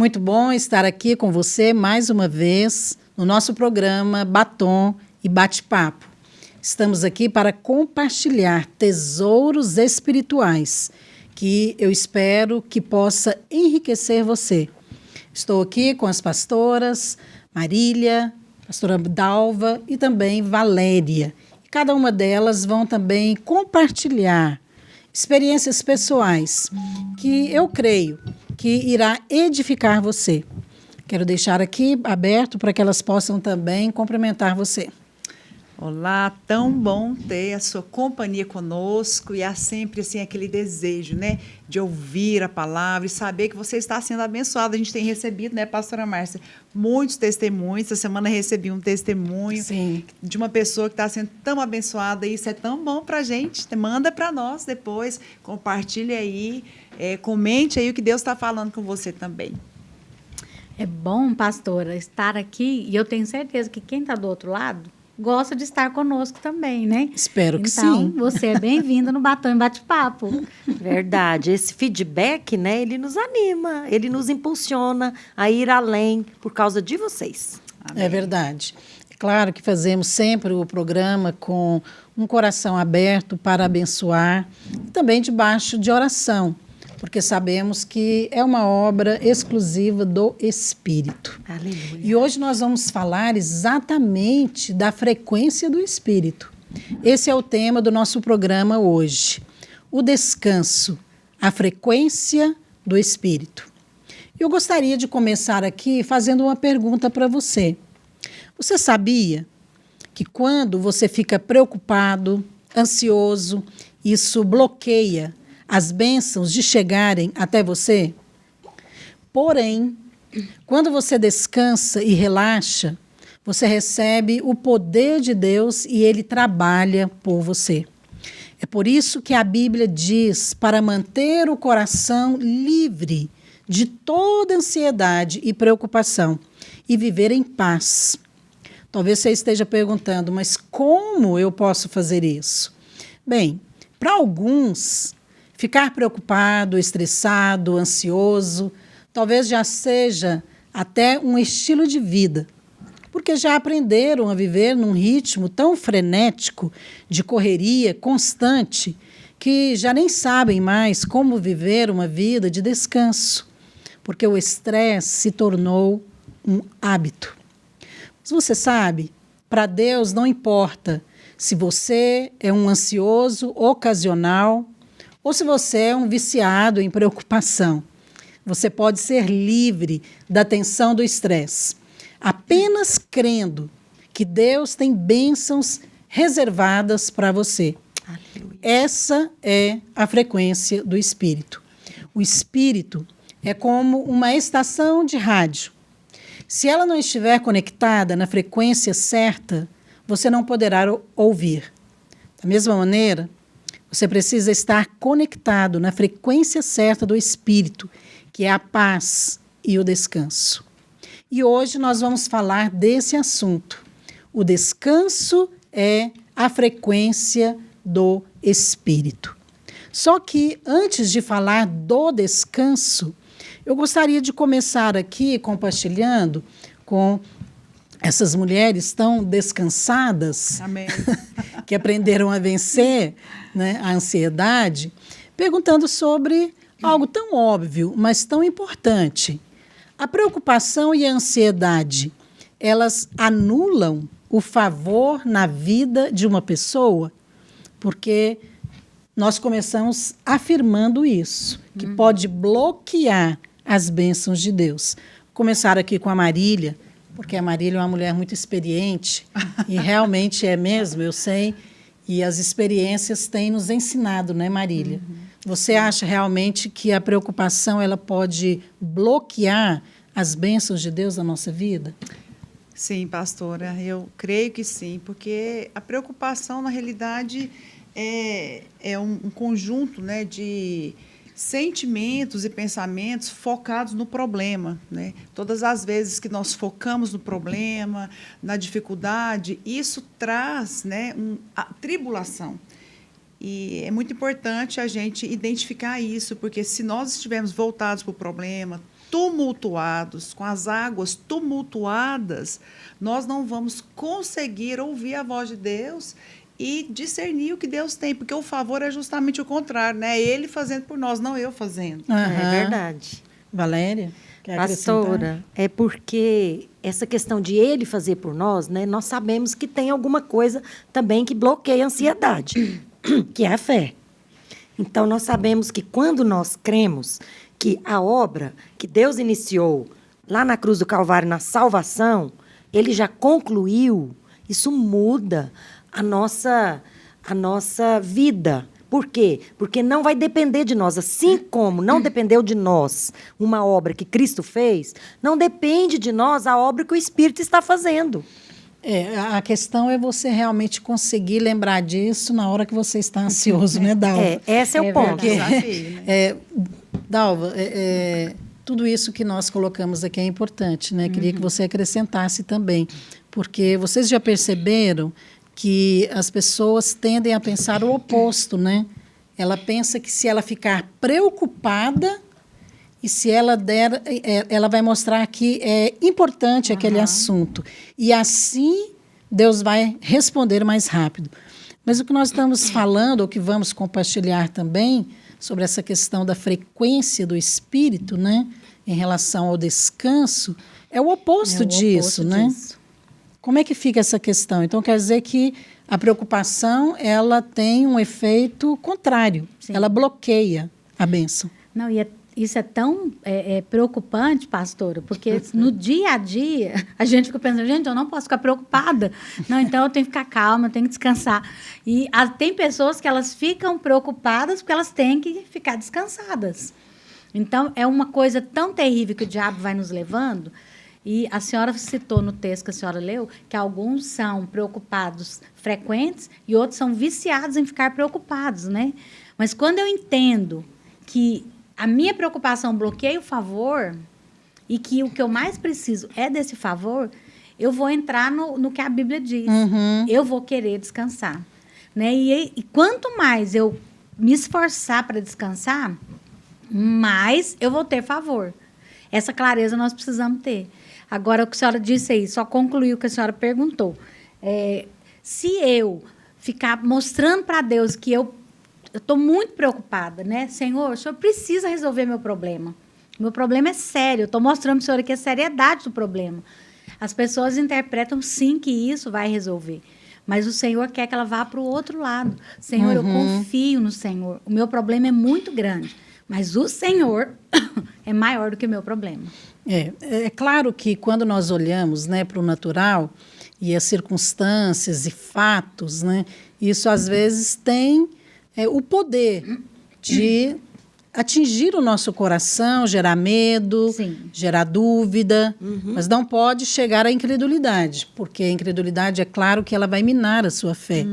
Muito bom estar aqui com você mais uma vez no nosso programa Batom e Bate-Papo. Estamos aqui para compartilhar tesouros espirituais que eu espero que possa enriquecer você. Estou aqui com as pastoras Marília, pastora Dalva e também Valéria. Cada uma delas vão também compartilhar experiências pessoais que eu creio que irá edificar você. Quero deixar aqui aberto para que elas possam também cumprimentar você. Olá, tão bom ter a sua companhia conosco e há sempre assim, aquele desejo, né, de ouvir a palavra e saber que você está sendo abençoado. A gente tem recebido, né, pastora Márcia, muitos testemunhos. Essa semana recebi um testemunho de uma pessoa que está sendo tão abençoada e isso é tão bom para a gente. Manda para nós depois, compartilhe aí, comente aí o que Deus está falando com você também. É bom, pastora, estar aqui e eu tenho certeza que quem está do outro lado gosta de estar conosco também, né? Espero que sim. Então, você é bem-vinda no Batom e Bate-Papo. Verdade. Esse feedback, né, ele nos anima, ele nos impulsiona a ir além por causa de vocês. Amém. É verdade. É claro que fazemos sempre o programa com um coração aberto para abençoar e também debaixo de oração, porque sabemos que é uma obra exclusiva do Espírito. Aleluia. E hoje nós vamos falar exatamente da frequência do Espírito. Esse é o tema do nosso programa hoje. O descanso, a frequência do Espírito. Eu gostaria de começar aqui fazendo uma pergunta para você. Você sabia que quando você fica preocupado, ansioso, isso bloqueia as bênçãos de chegarem até você? Porém, quando você descansa e relaxa, você recebe o poder de Deus e Ele trabalha por você. É por isso que a Bíblia diz para manter o coração livre de toda ansiedade e preocupação e viver em paz. Talvez você esteja perguntando, mas como eu posso fazer isso? Bem, para alguns, ficar preocupado, estressado, ansioso, talvez já seja até um estilo de vida, porque já aprenderam a viver num ritmo tão frenético de correria constante que já nem sabem mais como viver uma vida de descanso, porque o estresse se tornou um hábito. Mas você sabe, para Deus não importa se você é um ansioso ocasional ou se você é um viciado em preocupação. Você pode ser livre da tensão do estresse, apenas crendo que Deus tem bênçãos reservadas para você. Aleluia. Essa é a frequência do Espírito. O Espírito é como uma estação de rádio. Se ela não estiver conectada na frequência certa, você não poderá ouvir. Da mesma maneira, você precisa estar conectado na frequência certa do Espírito, que é a paz e o descanso. E hoje nós vamos falar desse assunto. O descanso é a frequência do Espírito. Só que antes de falar do descanso, eu gostaria de começar aqui compartilhando com essas mulheres tão descansadas, amém, que aprenderam a vencer, né, a ansiedade, perguntando sobre algo tão óbvio, mas tão importante. A preocupação e a ansiedade, elas anulam o favor na vida de uma pessoa? Porque nós começamos afirmando isso, que pode bloquear as bênçãos de Deus. Vou começar aqui com a Marília, porque a Marília é uma mulher muito experiente, e realmente é mesmo, eu sei, e as experiências têm nos ensinado, né, Marília? Você acha realmente que a preocupação ela pode bloquear as bênçãos de Deus na nossa vida? Sim, pastora, eu creio que sim, porque a preocupação, na realidade, é um conjunto, né, de sentimentos e pensamentos focados no problema, né? Todas as vezes que nós focamos no problema, na dificuldade, isso traz, né, a tribulação. E é muito importante a gente identificar isso, porque se nós estivermos voltados para o problema, tumultuados, com as águas tumultuadas, nós não vamos conseguir ouvir a voz de Deus e discernir o que Deus tem, porque o favor é justamente o contrário, né? Ele fazendo por nós, não eu fazendo. Aham. É verdade. Valéria, quer acrescentar? Pastora, é porque essa questão de ele fazer por nós, né? Nós sabemos que tem alguma coisa também que bloqueia a ansiedade, que é a fé. Então, nós sabemos que quando nós cremos que a obra que Deus iniciou lá na cruz do Calvário, na salvação, ele já concluiu, isso muda a nossa vida. Por quê? Porque não vai depender de nós. Assim como não dependeu de nós uma obra que Cristo fez, não depende de nós a obra que o Espírito está fazendo. A questão é você realmente conseguir lembrar disso na hora que você está ansioso, né, Dalva? Esse é o ponto. Porque, Desafio, né? Dalva, tudo isso que nós colocamos aqui é importante, né? Queria que você acrescentasse também, porque vocês já perceberam que as pessoas tendem a pensar o oposto, né? Ela pensa que se ela ficar preocupada e se ela der, ela vai mostrar que é importante aquele assunto. E assim Deus vai responder mais rápido. Mas o que nós estamos falando, ou que vamos compartilhar também, sobre essa questão da frequência do espírito, né, em relação ao descanso, é o oposto disso, né? Como é que fica essa questão? Então, quer dizer que a preocupação, ela tem um efeito contrário. Sim. Ela bloqueia a bênção. Não, isso é tão preocupante, pastora, porque no dia a dia a gente fica pensando, gente, eu não posso ficar preocupada. Não, então eu tenho que ficar calma, eu tenho que descansar. E tem pessoas que elas ficam preocupadas porque elas têm que ficar descansadas. Então, é uma coisa tão terrível que o diabo vai nos levando. E a senhora citou no texto que a senhora leu que alguns são preocupados frequentes e outros são viciados em ficar preocupados, né? Mas quando eu entendo que a minha preocupação bloqueia o favor e que o que eu mais preciso é desse favor, eu vou entrar no que a Bíblia diz. Eu vou querer descansar, né? E quanto mais eu me esforçar para descansar, mais eu vou ter favor. Essa clareza nós precisamos ter. Agora, o que a senhora disse aí, só concluiu o que a senhora perguntou. Se eu ficar mostrando para Deus que eu estou muito preocupada, né? Senhor, o senhor precisa resolver meu problema. Meu problema é sério. Eu estou mostrando para o senhor aqui a seriedade do problema. As pessoas interpretam, sim, que isso vai resolver. Mas o Senhor quer que ela vá para o outro lado. Senhor, eu confio no Senhor. O meu problema é muito grande. Mas o Senhor é maior do que o meu problema. É claro que quando nós olhamos, né, para o natural e as circunstâncias e fatos, né, isso às vezes tem o poder de atingir o nosso coração, gerar medo, Sim. gerar dúvida, mas não pode chegar à incredulidade, porque a incredulidade é claro que ela vai minar a sua fé.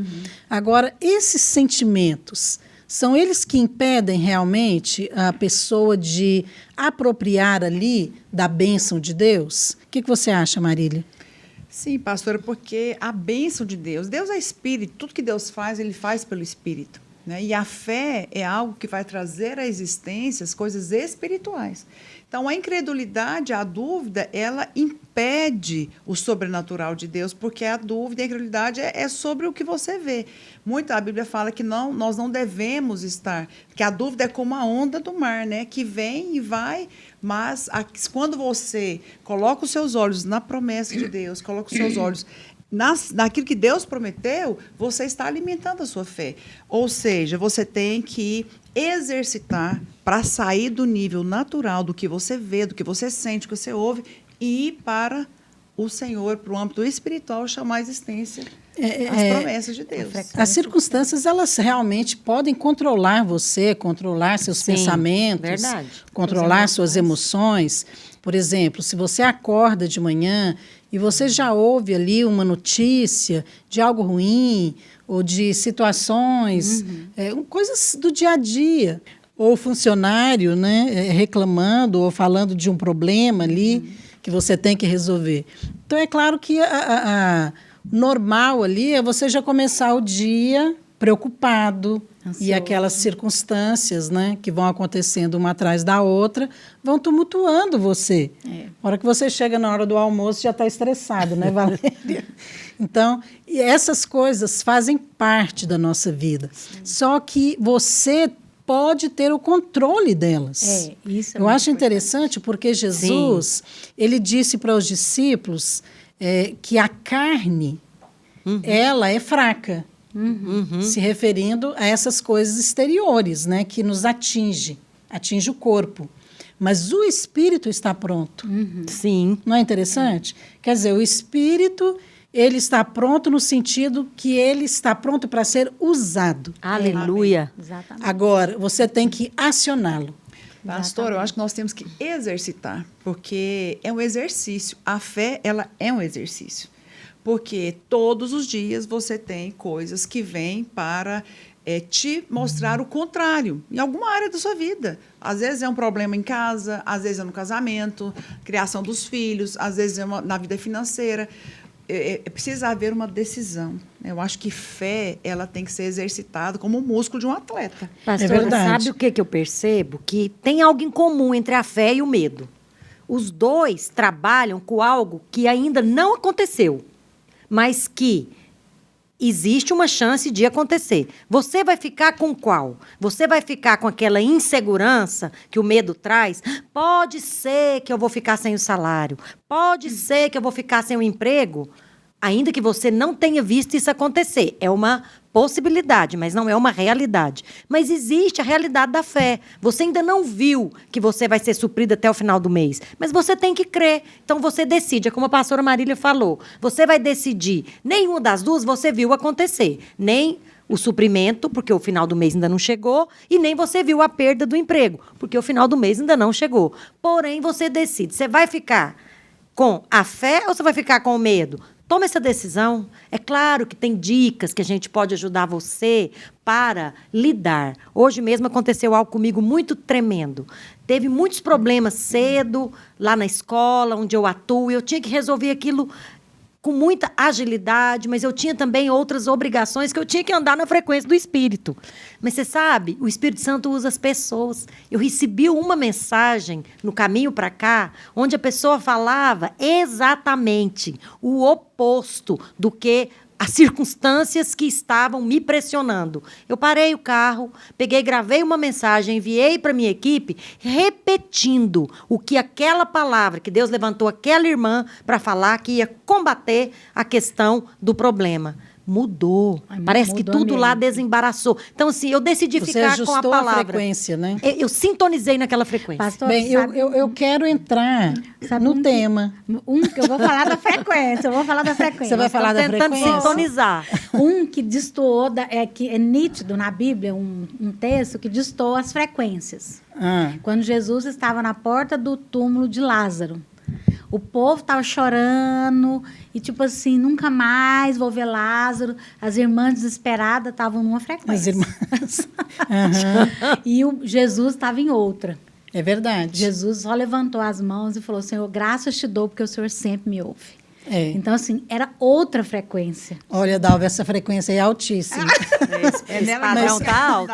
Agora, esses sentimentos, são eles que impedem realmente a pessoa de apropriar ali da bênção de Deus? O que você acha, Marília? Sim, pastora, porque a bênção de Deus é espírito, tudo que Deus faz, ele faz pelo espírito, né? E a fé é algo que vai trazer à existência as coisas espirituais. Então, a incredulidade, a dúvida, ela impede o sobrenatural de Deus, porque a dúvida e a incredulidade é sobre o que você vê. A Bíblia fala que nós não devemos estar, que a dúvida é como a onda do mar, né? Que vem e vai, mas quando você coloca os seus olhos na promessa de Deus, coloca os seus olhos naquilo que Deus prometeu, você está alimentando a sua fé. Ou seja, você tem que exercitar para sair do nível natural do que você vê, do que você sente, do que você ouve, e ir para o Senhor, para o âmbito espiritual, chamar a existência as promessas de Deus. As circunstâncias, elas realmente podem controlar você, controlar seus pensamentos, controlar suas emoções. Por exemplo, se você acorda de manhã e você já ouve ali uma notícia de algo ruim ou de situações, coisas do dia a dia, ou o funcionário, né, reclamando ou falando de um problema ali que você tem que resolver. Então, é claro que a normal ali é você já começar o dia preocupado, Ansioso. e aquelas circunstâncias, né, que vão acontecendo uma atrás da outra, vão tumultuando você. A hora que você chega na hora do almoço, já está estressado, né, Valéria? Então, e essas coisas fazem parte da nossa vida. Só que você pode ter o controle delas. Isso é Eu muito acho interessante porque Jesus, ele disse para os discípulos que a carne, ela é fraca. Se referindo a essas coisas exteriores, né, que nos atinge o corpo. Mas o espírito está pronto. Sim. Não é interessante? Quer dizer, o espírito, ele está pronto no sentido que ele está pronto para ser usado. Aleluia. Exatamente. Agora, você tem que acioná-lo. Pastor, eu acho que nós temos que exercitar, porque é um exercício. A fé, ela é um exercício. Porque todos os dias você tem coisas que vêm para te mostrar o contrário, em alguma área da sua vida. Às vezes é um problema em casa, às vezes é no casamento, criação dos filhos, às vezes é na vida financeira. Precisa haver uma decisão. Eu acho que fé, ela tem que ser exercitada como um músculo de um atleta. Pastora, verdade. sabe o que eu percebo? Que tem algo em comum entre a fé e o medo. Os dois trabalham com algo que ainda não aconteceu, mas que existe uma chance de acontecer. Você vai ficar com qual? Você vai ficar com aquela insegurança que o medo traz? Pode ser que eu vou ficar sem o salário. Pode ser que eu vou ficar sem o emprego. Ainda que você não tenha visto isso acontecer. É uma possibilidade, mas não é uma realidade. Mas existe a realidade da fé. Você ainda não viu que você vai ser suprido até o final do mês, mas você tem que crer. Então você decide, é como a pastora Marília falou. Você vai decidir. Nenhuma das duas você viu acontecer. Nem o suprimento, porque o final do mês ainda não chegou, e nem você viu a perda do emprego, porque o final do mês ainda não chegou. Porém, você decide. Você vai ficar com a fé ou você vai ficar com o medo? Toma essa decisão. É claro que tem dicas que a gente pode ajudar você para lidar. Hoje mesmo aconteceu algo comigo muito tremendo. Teve muitos problemas cedo, lá na escola, onde eu atuo. Eu tinha que resolver aquilo com muita agilidade, mas eu tinha também outras obrigações que eu tinha que andar na frequência do Espírito. Mas você sabe, o Espírito Santo usa as pessoas. Eu recebi uma mensagem no caminho para cá, onde a pessoa falava exatamente o oposto do que as circunstâncias que estavam me pressionando. Eu parei o carro, peguei, gravei uma mensagem, enviei para minha equipe, repetindo o que aquela palavra, que Deus levantou aquela irmã para falar, que ia combater a questão do problema. Mudou. Parece que tudo lá desembaraçou. Então, assim, eu decidi Você ficar com a ajustou palavra. a frequência, né? Eu sintonizei naquela frequência. Pastor, Bem, eu quero entrar no tema. Que eu vou falar da frequência. Você vai falar da Tentando frequência? sintonizar. Que destoou, que é nítido na Bíblia, um texto que destoa as frequências. Quando Jesus estava na porta do túmulo de Lázaro. O povo estava chorando e, tipo assim, nunca mais vou ver Lázaro. As irmãs desesperadas estavam numa frequência. As irmãs. E o Jesus estava em outra. É verdade. Jesus só levantou as mãos e falou: Senhor, graças te dou, porque o Senhor sempre me ouve. Então, assim, era outra frequência. Olha, Dalva, essa frequência é altíssima. Esse padrão tá alto.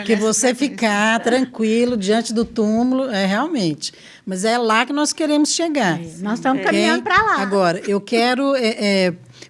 Que você ficar tranquilo diante do túmulo, realmente. Mas é lá que nós queremos chegar. Nós estamos caminhando para lá. Agora, eu quero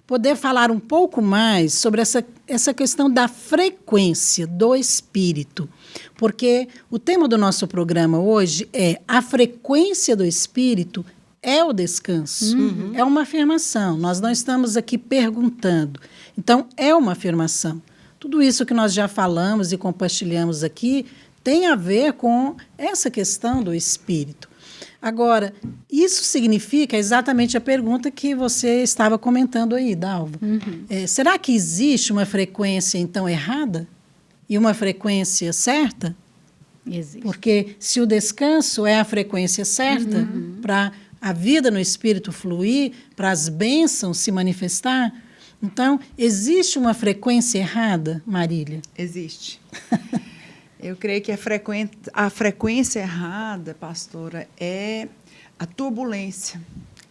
poder falar um pouco mais sobre essa questão da frequência do espírito. Porque o tema do nosso programa hoje é a frequência do espírito é o descanso. É uma afirmação. Nós não estamos aqui perguntando. Então, é uma afirmação. Tudo isso que nós já falamos e compartilhamos aqui tem a ver com essa questão do espírito. Agora, isso significa exatamente a pergunta que você estava comentando aí, Dalva. Será que existe uma frequência, então, errada? E uma frequência certa? Existe. Porque se o descanso é a frequência certa para a vida no espírito fluir, para as bênçãos se manifestar, então, existe uma frequência errada, Marília? Existe. Eu creio que a frequência errada, pastora, é a turbulência.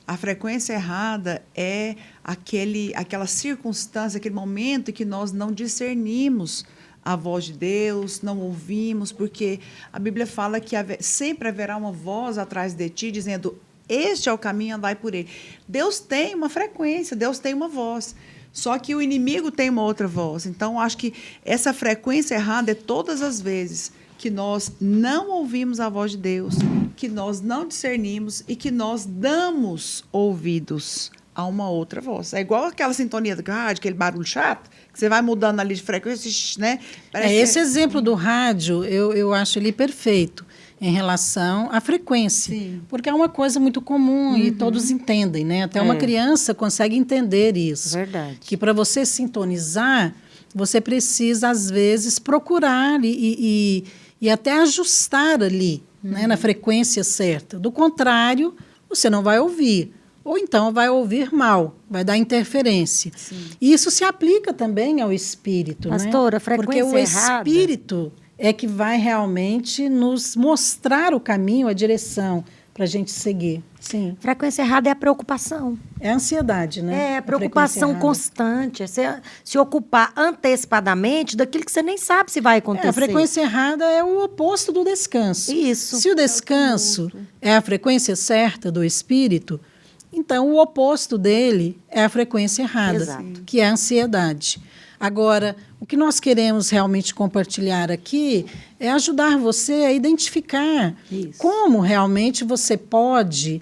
A frequência errada é aquela circunstância, aquele momento em que nós não discernimos a voz de Deus, não ouvimos, porque a Bíblia fala que sempre haverá uma voz atrás de ti, dizendo, este é o caminho, andai por ele. Deus tem uma frequência, Deus tem uma voz. Só que o inimigo tem uma outra voz. Então, acho que essa frequência errada é todas as vezes que nós não ouvimos a voz de Deus, que nós não discernimos e que nós damos ouvidos a uma outra voz. É igual aquela sintonia do rádio, aquele barulho chato, que você vai mudando ali de frequência, né? Esse exemplo do rádio, eu acho ele perfeito em relação à frequência. Sim. Porque é uma coisa muito comum e todos entendem, né? Até uma criança consegue entender isso. Verdade. Que para você sintonizar, você precisa, às vezes, procurar e até ajustar ali, né, na frequência certa. Do contrário, você não vai ouvir. Ou então vai ouvir mal, vai dar interferência. Sim. E isso se aplica também ao espírito. Pastora, né? a frequência Porque o errada... espírito é que vai realmente nos mostrar o caminho, a direção para a gente seguir. Sim. Frequência errada é a preocupação. É a ansiedade, né? É a preocupação constante. É se ocupar antecipadamente daquilo que você nem sabe se vai acontecer. A frequência errada é o oposto do descanso. Isso. Se o descanso é a frequência certa do espírito, então o oposto dele é a frequência errada, Exato. que é a ansiedade. Agora, o que nós queremos realmente compartilhar aqui é ajudar você a identificar como realmente você pode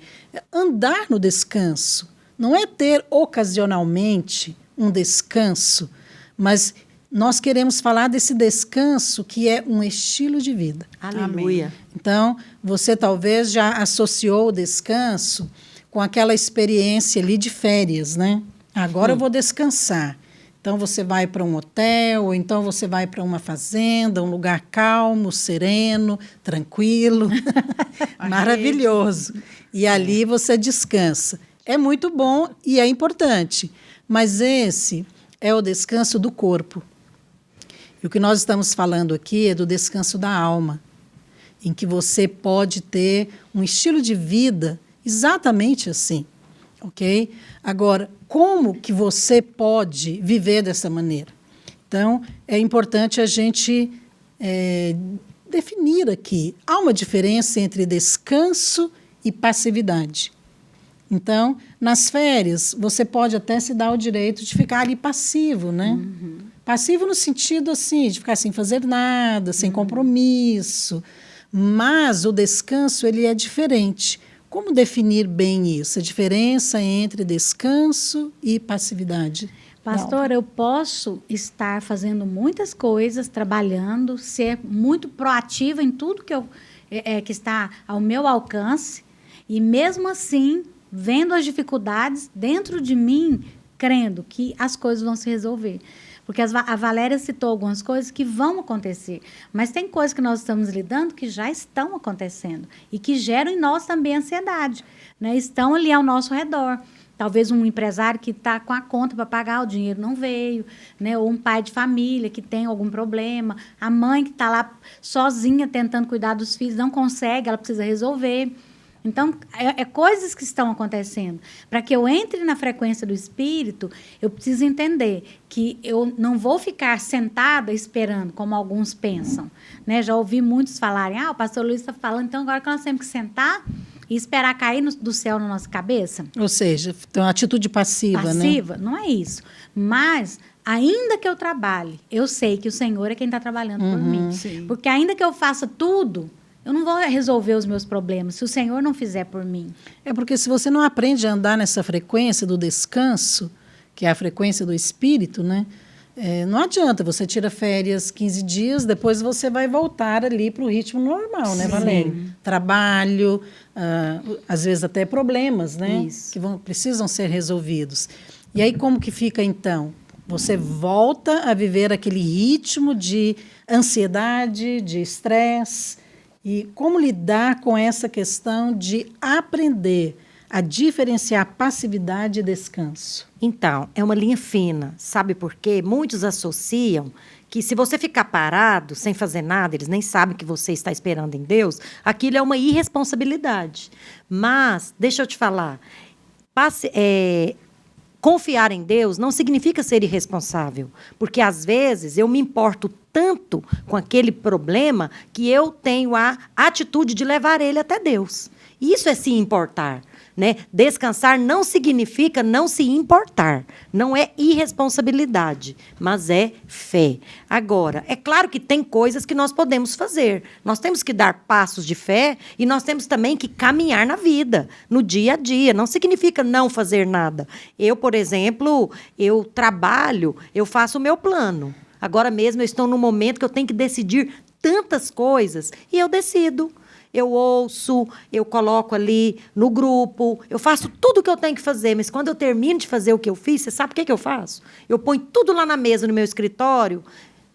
andar no descanso. Não é ter ocasionalmente um descanso, mas nós queremos falar desse descanso que é um estilo de vida. Aleluia. Amém. Então, você talvez já associou o descanso com aquela experiência ali de férias, né? Agora eu vou descansar. Então, você vai para um hotel, ou então você vai para uma fazenda, um lugar calmo, sereno, tranquilo, maravilhoso. E ali você descansa. É muito bom e é importante, mas esse é o descanso do corpo. E o que nós estamos falando aqui é do descanso da alma, em que você pode ter um estilo de vida exatamente assim, ok? Agora, como que você pode viver dessa maneira? Então, é importante a gente definir aqui. Há uma diferença entre descanso e passividade. Então, nas férias, você pode até se dar o direito de ficar ali passivo, né? Passivo no sentido, assim, de ficar sem fazer nada, sem compromisso. Mas o descanso, ele é diferente. Como definir bem isso? A diferença entre descanso e passividade? Pastora, eu posso estar fazendo muitas coisas, trabalhando, ser muito proativa em tudo que está ao meu alcance, e mesmo assim, vendo as dificuldades dentro de mim, crendo que as coisas vão se resolver. Porque a Valéria citou algumas coisas que vão acontecer, mas tem coisas que nós estamos lidando que já estão acontecendo e que geram em nós também ansiedade, né? Estão ali ao nosso redor. Talvez um empresário que está com a conta para pagar, o dinheiro não veio, né? Ou um pai de família que tem algum problema, a mãe que está lá sozinha tentando cuidar dos filhos, não consegue, ela precisa resolver. Então, é coisas que estão acontecendo. Para que eu entre na frequência do Espírito, eu preciso entender que eu não vou ficar sentada esperando, como alguns pensam, né? Já ouvi muitos falarem, o pastor Luiz está falando, então agora que nós temos que sentar e esperar cair do céu na nossa cabeça. Ou seja, então, uma atitude passiva, né? Passiva, não é isso. Mas, ainda que eu trabalhe, eu sei que o Senhor é quem está trabalhando por mim. Sim. Porque ainda que eu faça tudo, eu não vou resolver os meus problemas se o Senhor não fizer por mim. É porque se você não aprende a andar nessa frequência do descanso, que é a frequência do espírito, né? Não adianta, você tira férias 15 dias, depois você vai voltar ali para o ritmo normal, né, Valéria? Trabalho, às vezes até problemas, né? Isso. Que precisam ser resolvidos. E aí como que fica então? Você volta a viver aquele ritmo de ansiedade, de estresse. E como lidar com essa questão de aprender a diferenciar passividade e descanso? Então, é uma linha fina. Sabe por quê? Muitos associam que se você ficar parado, sem fazer nada, eles nem sabem que você está esperando em Deus, aquilo é uma irresponsabilidade. Mas, deixa eu te falar, confiar em Deus não significa ser irresponsável, porque às vezes eu me importo tanto com aquele problema que eu tenho a atitude de levar ele até Deus. Isso é se importar, né? Descansar não significa não se importar, não é irresponsabilidade, mas é fé. Agora, é claro que tem coisas que nós podemos fazer. Nós temos que dar passos de fé e nós temos também que caminhar na vida, no dia a dia. Não significa não fazer nada. Eu, por exemplo, eu trabalho, eu faço o meu plano. Agora mesmo eu estou num momento que eu tenho que decidir tantas coisas e eu decido. Eu ouço, eu coloco ali no grupo, eu faço tudo o que eu tenho que fazer, mas quando eu termino de fazer o que eu fiz, você sabe o que eu faço? Eu ponho tudo lá na mesa, no meu escritório,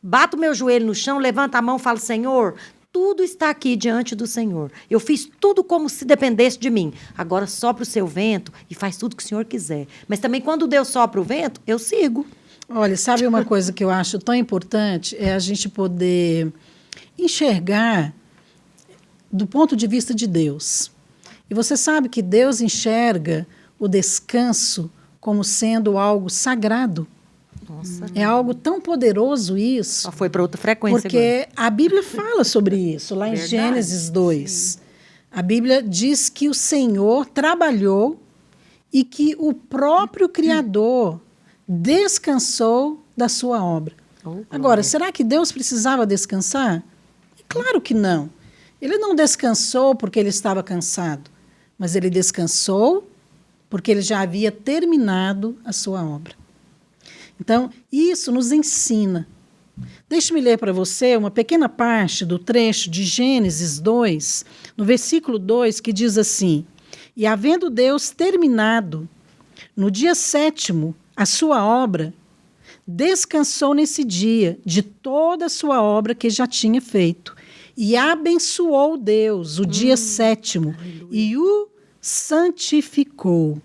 bato o meu joelho no chão, levanto a mão e falo, Senhor, tudo está aqui diante do Senhor. Eu fiz tudo como se dependesse de mim. Agora sopra o seu vento e faz tudo o que o Senhor quiser. Mas também quando Deus sopra o vento, eu sigo. Olha, sabe uma coisa que eu acho tão importante? É a gente poder enxergar do ponto de vista de Deus. E você sabe que Deus enxerga o descanso como sendo algo sagrado. Nossa. É algo tão poderoso isso. Só foi para outra frequência porque agora. A Bíblia fala sobre isso, lá em Verdade. Gênesis 2. Sim. A Bíblia diz que o Senhor trabalhou e que o próprio Criador descansou da sua obra. Agora, será que Deus precisava descansar? Claro que não. Ele não descansou porque ele estava cansado, mas ele descansou porque ele já havia terminado a sua obra. Então, isso nos ensina. Deixe-me ler para você uma pequena parte do trecho de Gênesis 2, no versículo 2, que diz assim: E havendo Deus terminado, no dia 7º, a sua obra, descansou nesse dia de toda a sua obra que já tinha feito. E abençoou Deus o dia 7º e o santificou,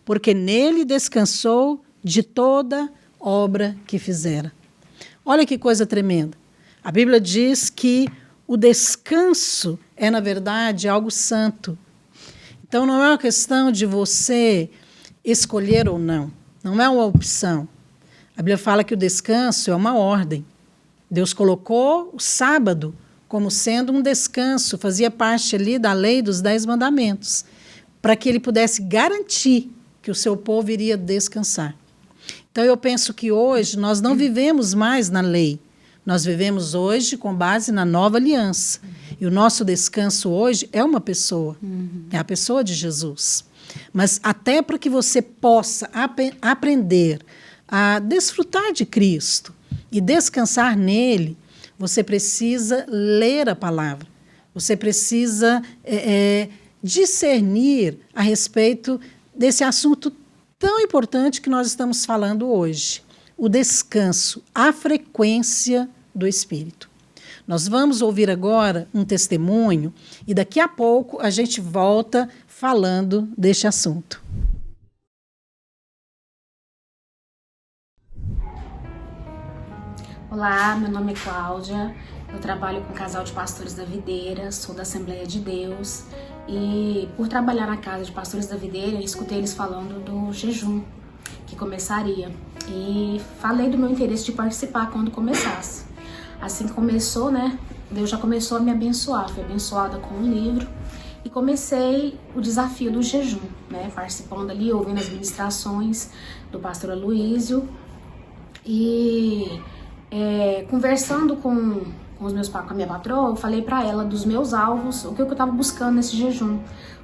porque nele descansou de toda obra que fizera. Olha que coisa tremenda. A Bíblia diz que o descanso é, na verdade, algo santo. Então, não é uma questão de você escolher ou não. Não é uma opção. A Bíblia fala que o descanso é uma ordem. Deus colocou o sábado como sendo um descanso, fazia parte ali da lei dos 10 mandamentos, para que ele pudesse garantir que o seu povo iria descansar. Então, eu penso que hoje nós não vivemos mais na lei, nós vivemos hoje com base na nova aliança. E o nosso descanso hoje é uma pessoa, é a pessoa de Jesus. Mas até para que você possa aprender a desfrutar de Cristo e descansar nele, você precisa ler a palavra, você precisa discernir a respeito desse assunto tão importante que nós estamos falando hoje, o descanso, a frequência do Espírito. Nós vamos ouvir agora um testemunho e daqui a pouco a gente volta falando deste assunto. Olá, meu nome é Cláudia, eu trabalho com o casal de pastores da Videira, sou da Assembleia de Deus e por trabalhar na casa de pastores da Videira, eu escutei eles falando do jejum que começaria e falei do meu interesse de participar quando começasse. Assim que começou, né, Deus já começou a me abençoar, fui abençoada com um livro e comecei o desafio do jejum, né, participando ali, ouvindo as ministrações do pastor Aloísio e conversando com a minha patroa, eu falei pra ela dos meus alvos, o que eu tava buscando nesse jejum,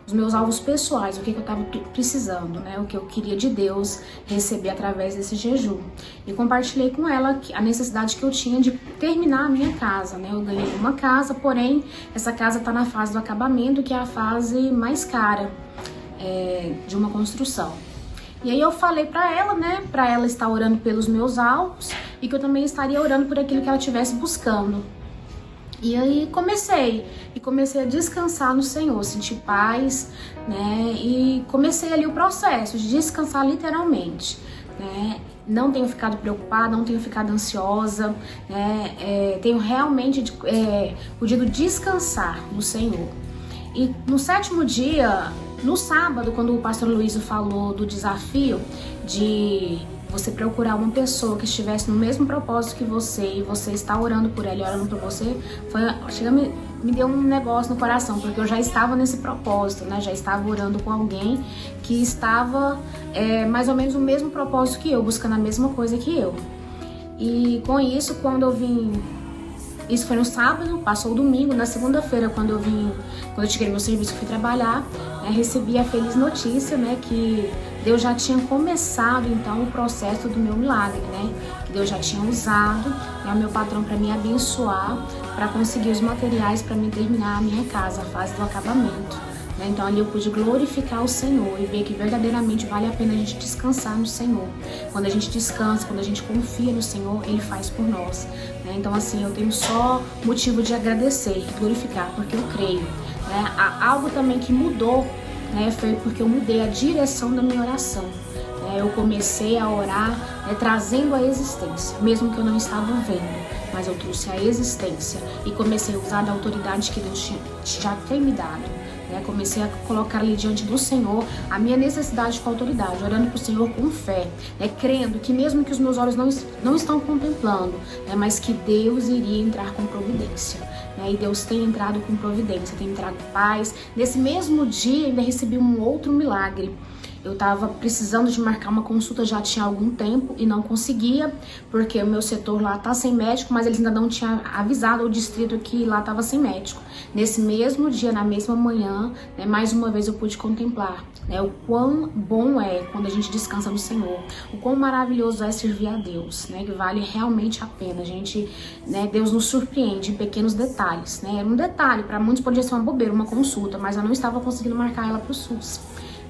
os meus alvos pessoais, o que eu tava precisando, né, o que eu queria de Deus receber através desse jejum. E compartilhei com ela a necessidade que eu tinha de terminar a minha casa, né, eu ganhei uma casa, porém, essa casa tá na fase do acabamento, que é a fase mais cara de uma construção. E aí eu falei pra ela, né, pra ela estar orando pelos meus alvos e que eu também estaria orando por aquilo que ela estivesse buscando. E aí comecei a descansar no Senhor, sentir paz, né, e comecei ali o processo de descansar literalmente, né. Não tenho ficado preocupada, não tenho ficado ansiosa, né, tenho realmente podido descansar no Senhor. E no 7º dia, No sábado, quando o pastor Luísio falou do desafio de você procurar uma pessoa que estivesse no mesmo propósito que você e você está orando por ela e orando por você, me deu um negócio no coração, porque eu já estava nesse propósito, né? Já estava orando com alguém que estava mais ou menos no mesmo propósito que eu, buscando a mesma coisa que eu. E com isso, quando eu vim... Isso foi no sábado, passou o domingo. Na segunda-feira, quando eu tirei meu serviço e fui trabalhar, recebi a feliz notícia, né, que Deus já tinha começado, então, o processo do meu milagre, né? Que Deus já tinha usado, né, o meu patrão para me abençoar, para conseguir os materiais para me terminar a minha casa, a fase do acabamento. Então ali eu pude glorificar o Senhor e ver que verdadeiramente vale a pena a gente descansar no Senhor. Quando a gente descansa, quando a gente confia no Senhor, Ele faz por nós. Então assim, eu tenho só motivo de agradecer e glorificar, porque eu creio. Algo também que mudou, foi porque eu mudei a direção da minha oração. Eu comecei a orar trazendo a existência, mesmo que eu não estava vendo. Mas eu trouxe a existência e comecei a usar da autoridade que Deus já tem me dado. Comecei a colocar ali diante do Senhor a minha necessidade com autoridade, orando para o Senhor com fé, crendo que mesmo que os meus olhos não estão contemplando, mas que Deus iria entrar com providência. E Deus tem entrado com providência, tem entrado paz. Nesse mesmo dia ainda recebi um outro milagre. Eu estava precisando de marcar uma consulta já tinha algum tempo e não conseguia, porque o meu setor lá está sem médico, mas eles ainda não tinham avisado ao distrito que lá estava sem médico. Nesse mesmo dia, na mesma manhã, mais uma vez eu pude contemplar o quão bom é quando a gente descansa no Senhor, o quão maravilhoso é servir a Deus, que vale realmente a pena. A gente, Deus nos surpreende em pequenos detalhes. Era um detalhe, para muitos podia ser uma bobeira, uma consulta, mas eu não estava conseguindo marcar ela para o SUS.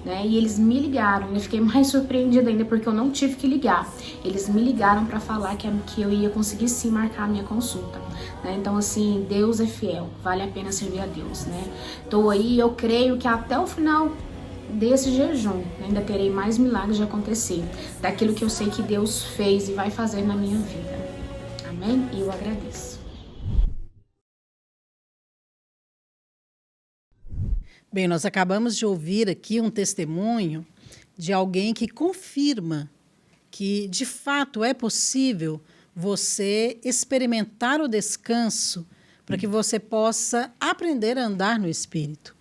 E eles me ligaram, eu fiquei mais surpreendida ainda porque eu não tive que ligar. Eles me ligaram para falar que eu ia conseguir sim marcar a minha consulta. Então assim, Deus é fiel, vale a pena servir a Deus. Tô aí, eu creio que até o final desse jejum ainda terei mais milagres de acontecer, daquilo que eu sei que Deus fez e vai fazer na minha vida. Amém? E eu agradeço. Bem, nós acabamos de ouvir aqui um testemunho de alguém que confirma que, de fato, é possível você experimentar o descanso para que você possa aprender a andar no Espírito.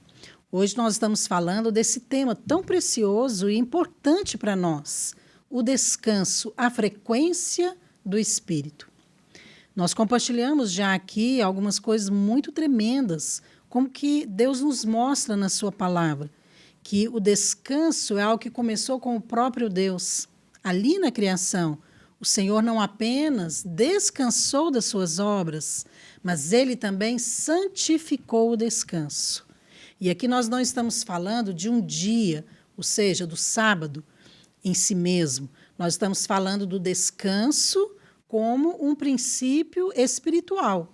Hoje nós estamos falando desse tema tão precioso e importante para nós, o descanso, a frequência do Espírito. Nós compartilhamos já aqui algumas coisas muito tremendas, como que Deus nos mostra na sua palavra, que o descanso é algo que começou com o próprio Deus. Ali na criação, o Senhor não apenas descansou das suas obras, mas Ele também santificou o descanso. E aqui nós não estamos falando de um dia, ou seja, do sábado em si mesmo. Nós estamos falando do descanso como um princípio espiritual.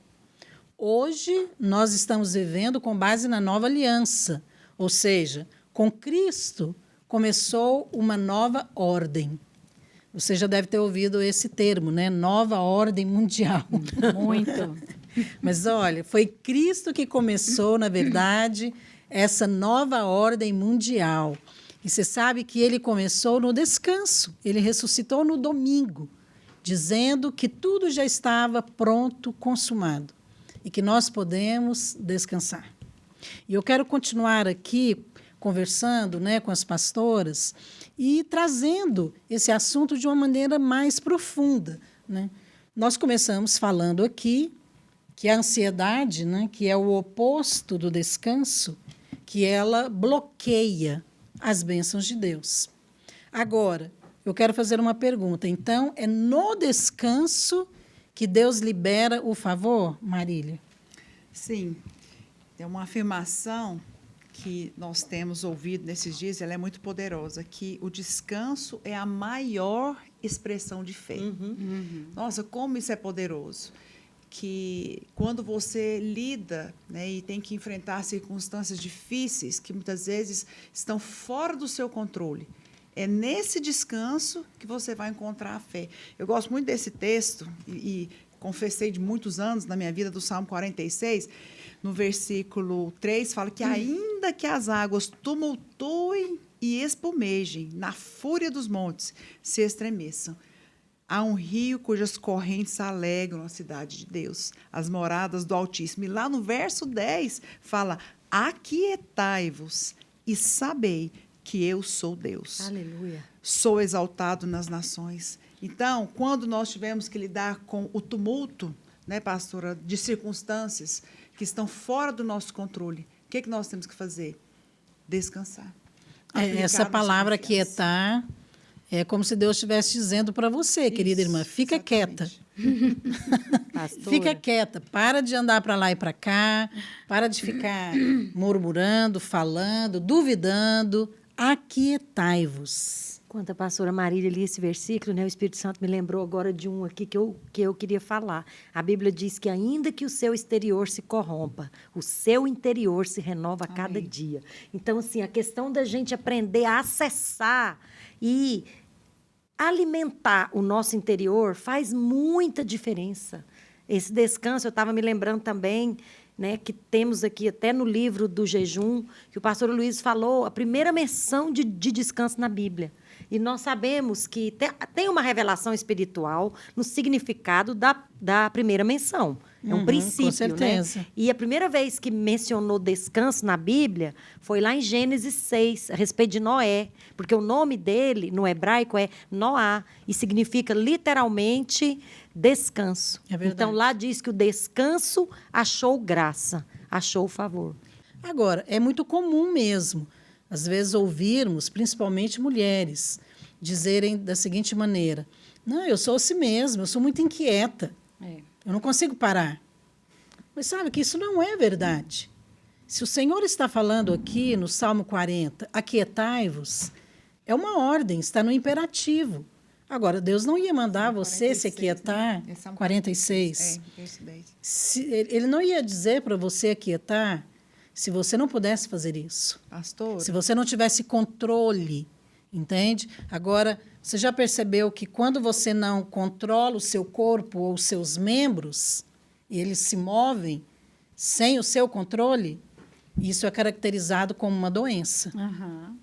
Hoje, nós estamos vivendo com base na nova aliança, ou seja, com Cristo começou uma nova ordem. Você já deve ter ouvido esse termo, Nova ordem mundial. Muito. Mas, olha, foi Cristo que começou, na verdade, essa nova ordem mundial. E você sabe que ele começou no descanso. Ele ressuscitou no domingo, dizendo que tudo já estava pronto, consumado. E que nós podemos descansar. E eu quero continuar aqui conversando com as pastoras e trazendo esse assunto de uma maneira mais profunda. Nós começamos falando aqui que a ansiedade, que é o oposto do descanso, que ela bloqueia as bênçãos de Deus. Agora, eu quero fazer uma pergunta. Então, é no descanso que Deus libera o favor, Marília? Sim. É uma afirmação que nós temos ouvido nesses dias, ela é muito poderosa, que o descanso é a maior expressão de fé. Nossa, como isso é poderoso. Que quando você lida e tem que enfrentar circunstâncias difíceis, que muitas vezes estão fora do seu controle, é nesse descanso que você vai encontrar a fé. Eu gosto muito desse texto e confessei de muitos anos na minha vida, do Salmo 46, no versículo 3, fala que ainda que as águas tumultuem e espumejem, na fúria dos montes se estremeçam. Há um rio cujas correntes alegram a cidade de Deus, as moradas do Altíssimo. E lá no verso 10 fala: aquietai-vos e sabei que eu sou Deus. Aleluia. Sou exaltado nas nações. Então, quando nós tivermos que lidar com o tumulto, né, pastora, de circunstâncias que estão fora do nosso controle, o que nós temos que fazer? Descansar. Essa palavra quietar é como se Deus estivesse dizendo para você, querida irmã, fica quieta. Fica quieta, para de andar para lá e para cá, para de ficar murmurando, falando, duvidando, aquietai-vos. Quando a pastora Marília lia esse versículo, né, o Espírito Santo me lembrou agora de um aqui que eu queria falar. A Bíblia diz que ainda que o seu exterior se corrompa, o seu interior se renova a cada dia. Então, assim, a questão da gente aprender a acessar e alimentar o nosso interior faz muita diferença. Esse descanso, eu estava me lembrando também, né, que temos aqui até no livro do jejum, que o pastor Luiz falou, a primeira menção de descanso na Bíblia. E nós sabemos que tem uma revelação espiritual no significado da primeira menção. É um princípio, com certeza. Né? E a primeira vez que mencionou descanso na Bíblia foi lá em Gênesis 6, a respeito de Noé. Porque o nome dele, no hebraico, é Noá, e significa literalmente descanso. É verdade. Então, lá diz que o descanso achou graça, achou favor. Agora, é muito comum mesmo, às vezes, ouvirmos, principalmente mulheres, dizerem da seguinte maneira: não, eu sou assim mesmo, eu sou muito inquieta, eu não consigo parar. Mas sabe que isso não é verdade. Se o Senhor está falando aqui no Salmo 40, aquietai-vos, é uma ordem, está no imperativo. Agora, Deus não ia mandar você 46, se aquietar, né? 46. Verso 10. Ele não ia dizer para você aquietar se você não pudesse fazer isso. Pastor, Se você não tivesse controle, entende? Agora, você já percebeu que quando você não controla o seu corpo ou os seus membros, e eles se movem sem o seu controle, isso é caracterizado como uma doença. Aham.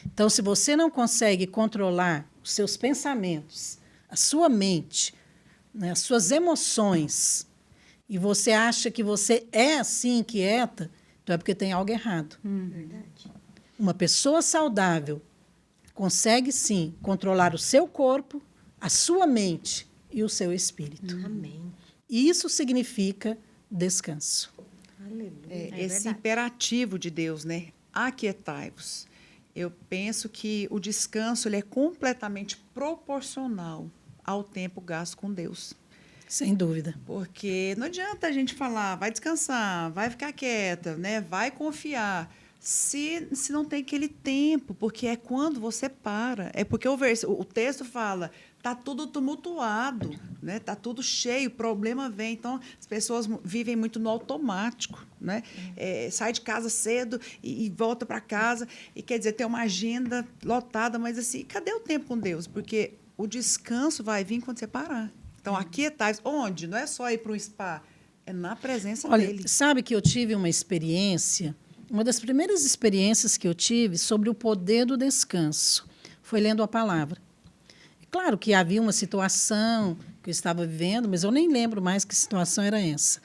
Então, se você não consegue controlar os seus pensamentos, a sua mente, né, as suas emoções, e você acha que você é assim, inquieta, então é porque tem algo errado. Verdade. Uma pessoa saudável consegue, sim, controlar o seu corpo, a sua mente e o seu espírito. Amém. E isso significa descanso. Aleluia. esse verdade. imperativo de Deus, né? Aquietai-vos. Eu penso que o descanso ele é completamente proporcional ao tempo gasto com Deus. Sem dúvida. Porque não adianta a gente falar, vai descansar, vai ficar quieta, né? Vai confiar, se não tem aquele tempo, porque é quando você para. É porque o texto fala, tá tudo tumultuado, né? Tá tudo cheio, problema vem. Então, as pessoas vivem muito no automático, né? Sai de casa cedo e volta para casa, e quer dizer, tem uma agenda lotada, mas assim, cadê o tempo com Deus? Porque o descanso vai vir quando você parar. Então, aquietais, onde? Não é só ir para um spa, é na presença Olha, dele. sabe que eu tive uma experiência, uma das primeiras experiências que eu tive sobre o poder do descanso foi lendo a palavra. Claro que havia uma situação que eu estava vivendo, mas eu nem lembro mais que situação era essa.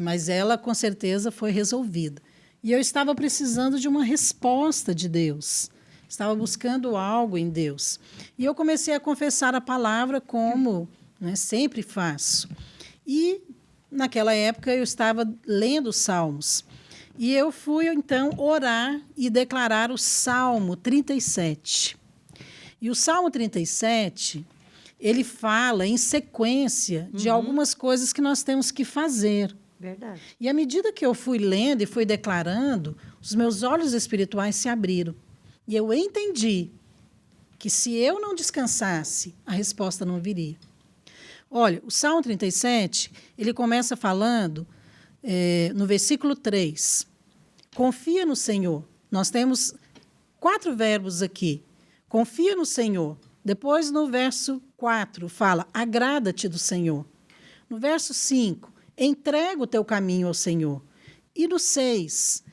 Mas ela, com certeza, foi resolvida. E eu estava precisando de uma resposta de Deus. Estava buscando algo em Deus. E eu comecei a confessar a palavra como, né, sempre faço. E, naquela época, eu estava lendo os Salmos. E eu fui, então, orar e declarar o Salmo 37. E o Salmo 37, ele fala em sequência de algumas coisas que nós temos que fazer. Verdade. E à medida que eu fui lendo e fui declarando, os meus olhos espirituais se abriram. E eu entendi que se eu não descansasse, a resposta não viria. Olha, o Salmo 37, ele começa falando, no versículo 3, confia no Senhor. Nós temos 4 verbos aqui. Confia no Senhor. Depois, no verso 4, fala, agrada-te do Senhor. No verso 5, entrega o teu caminho ao Senhor. E no 6,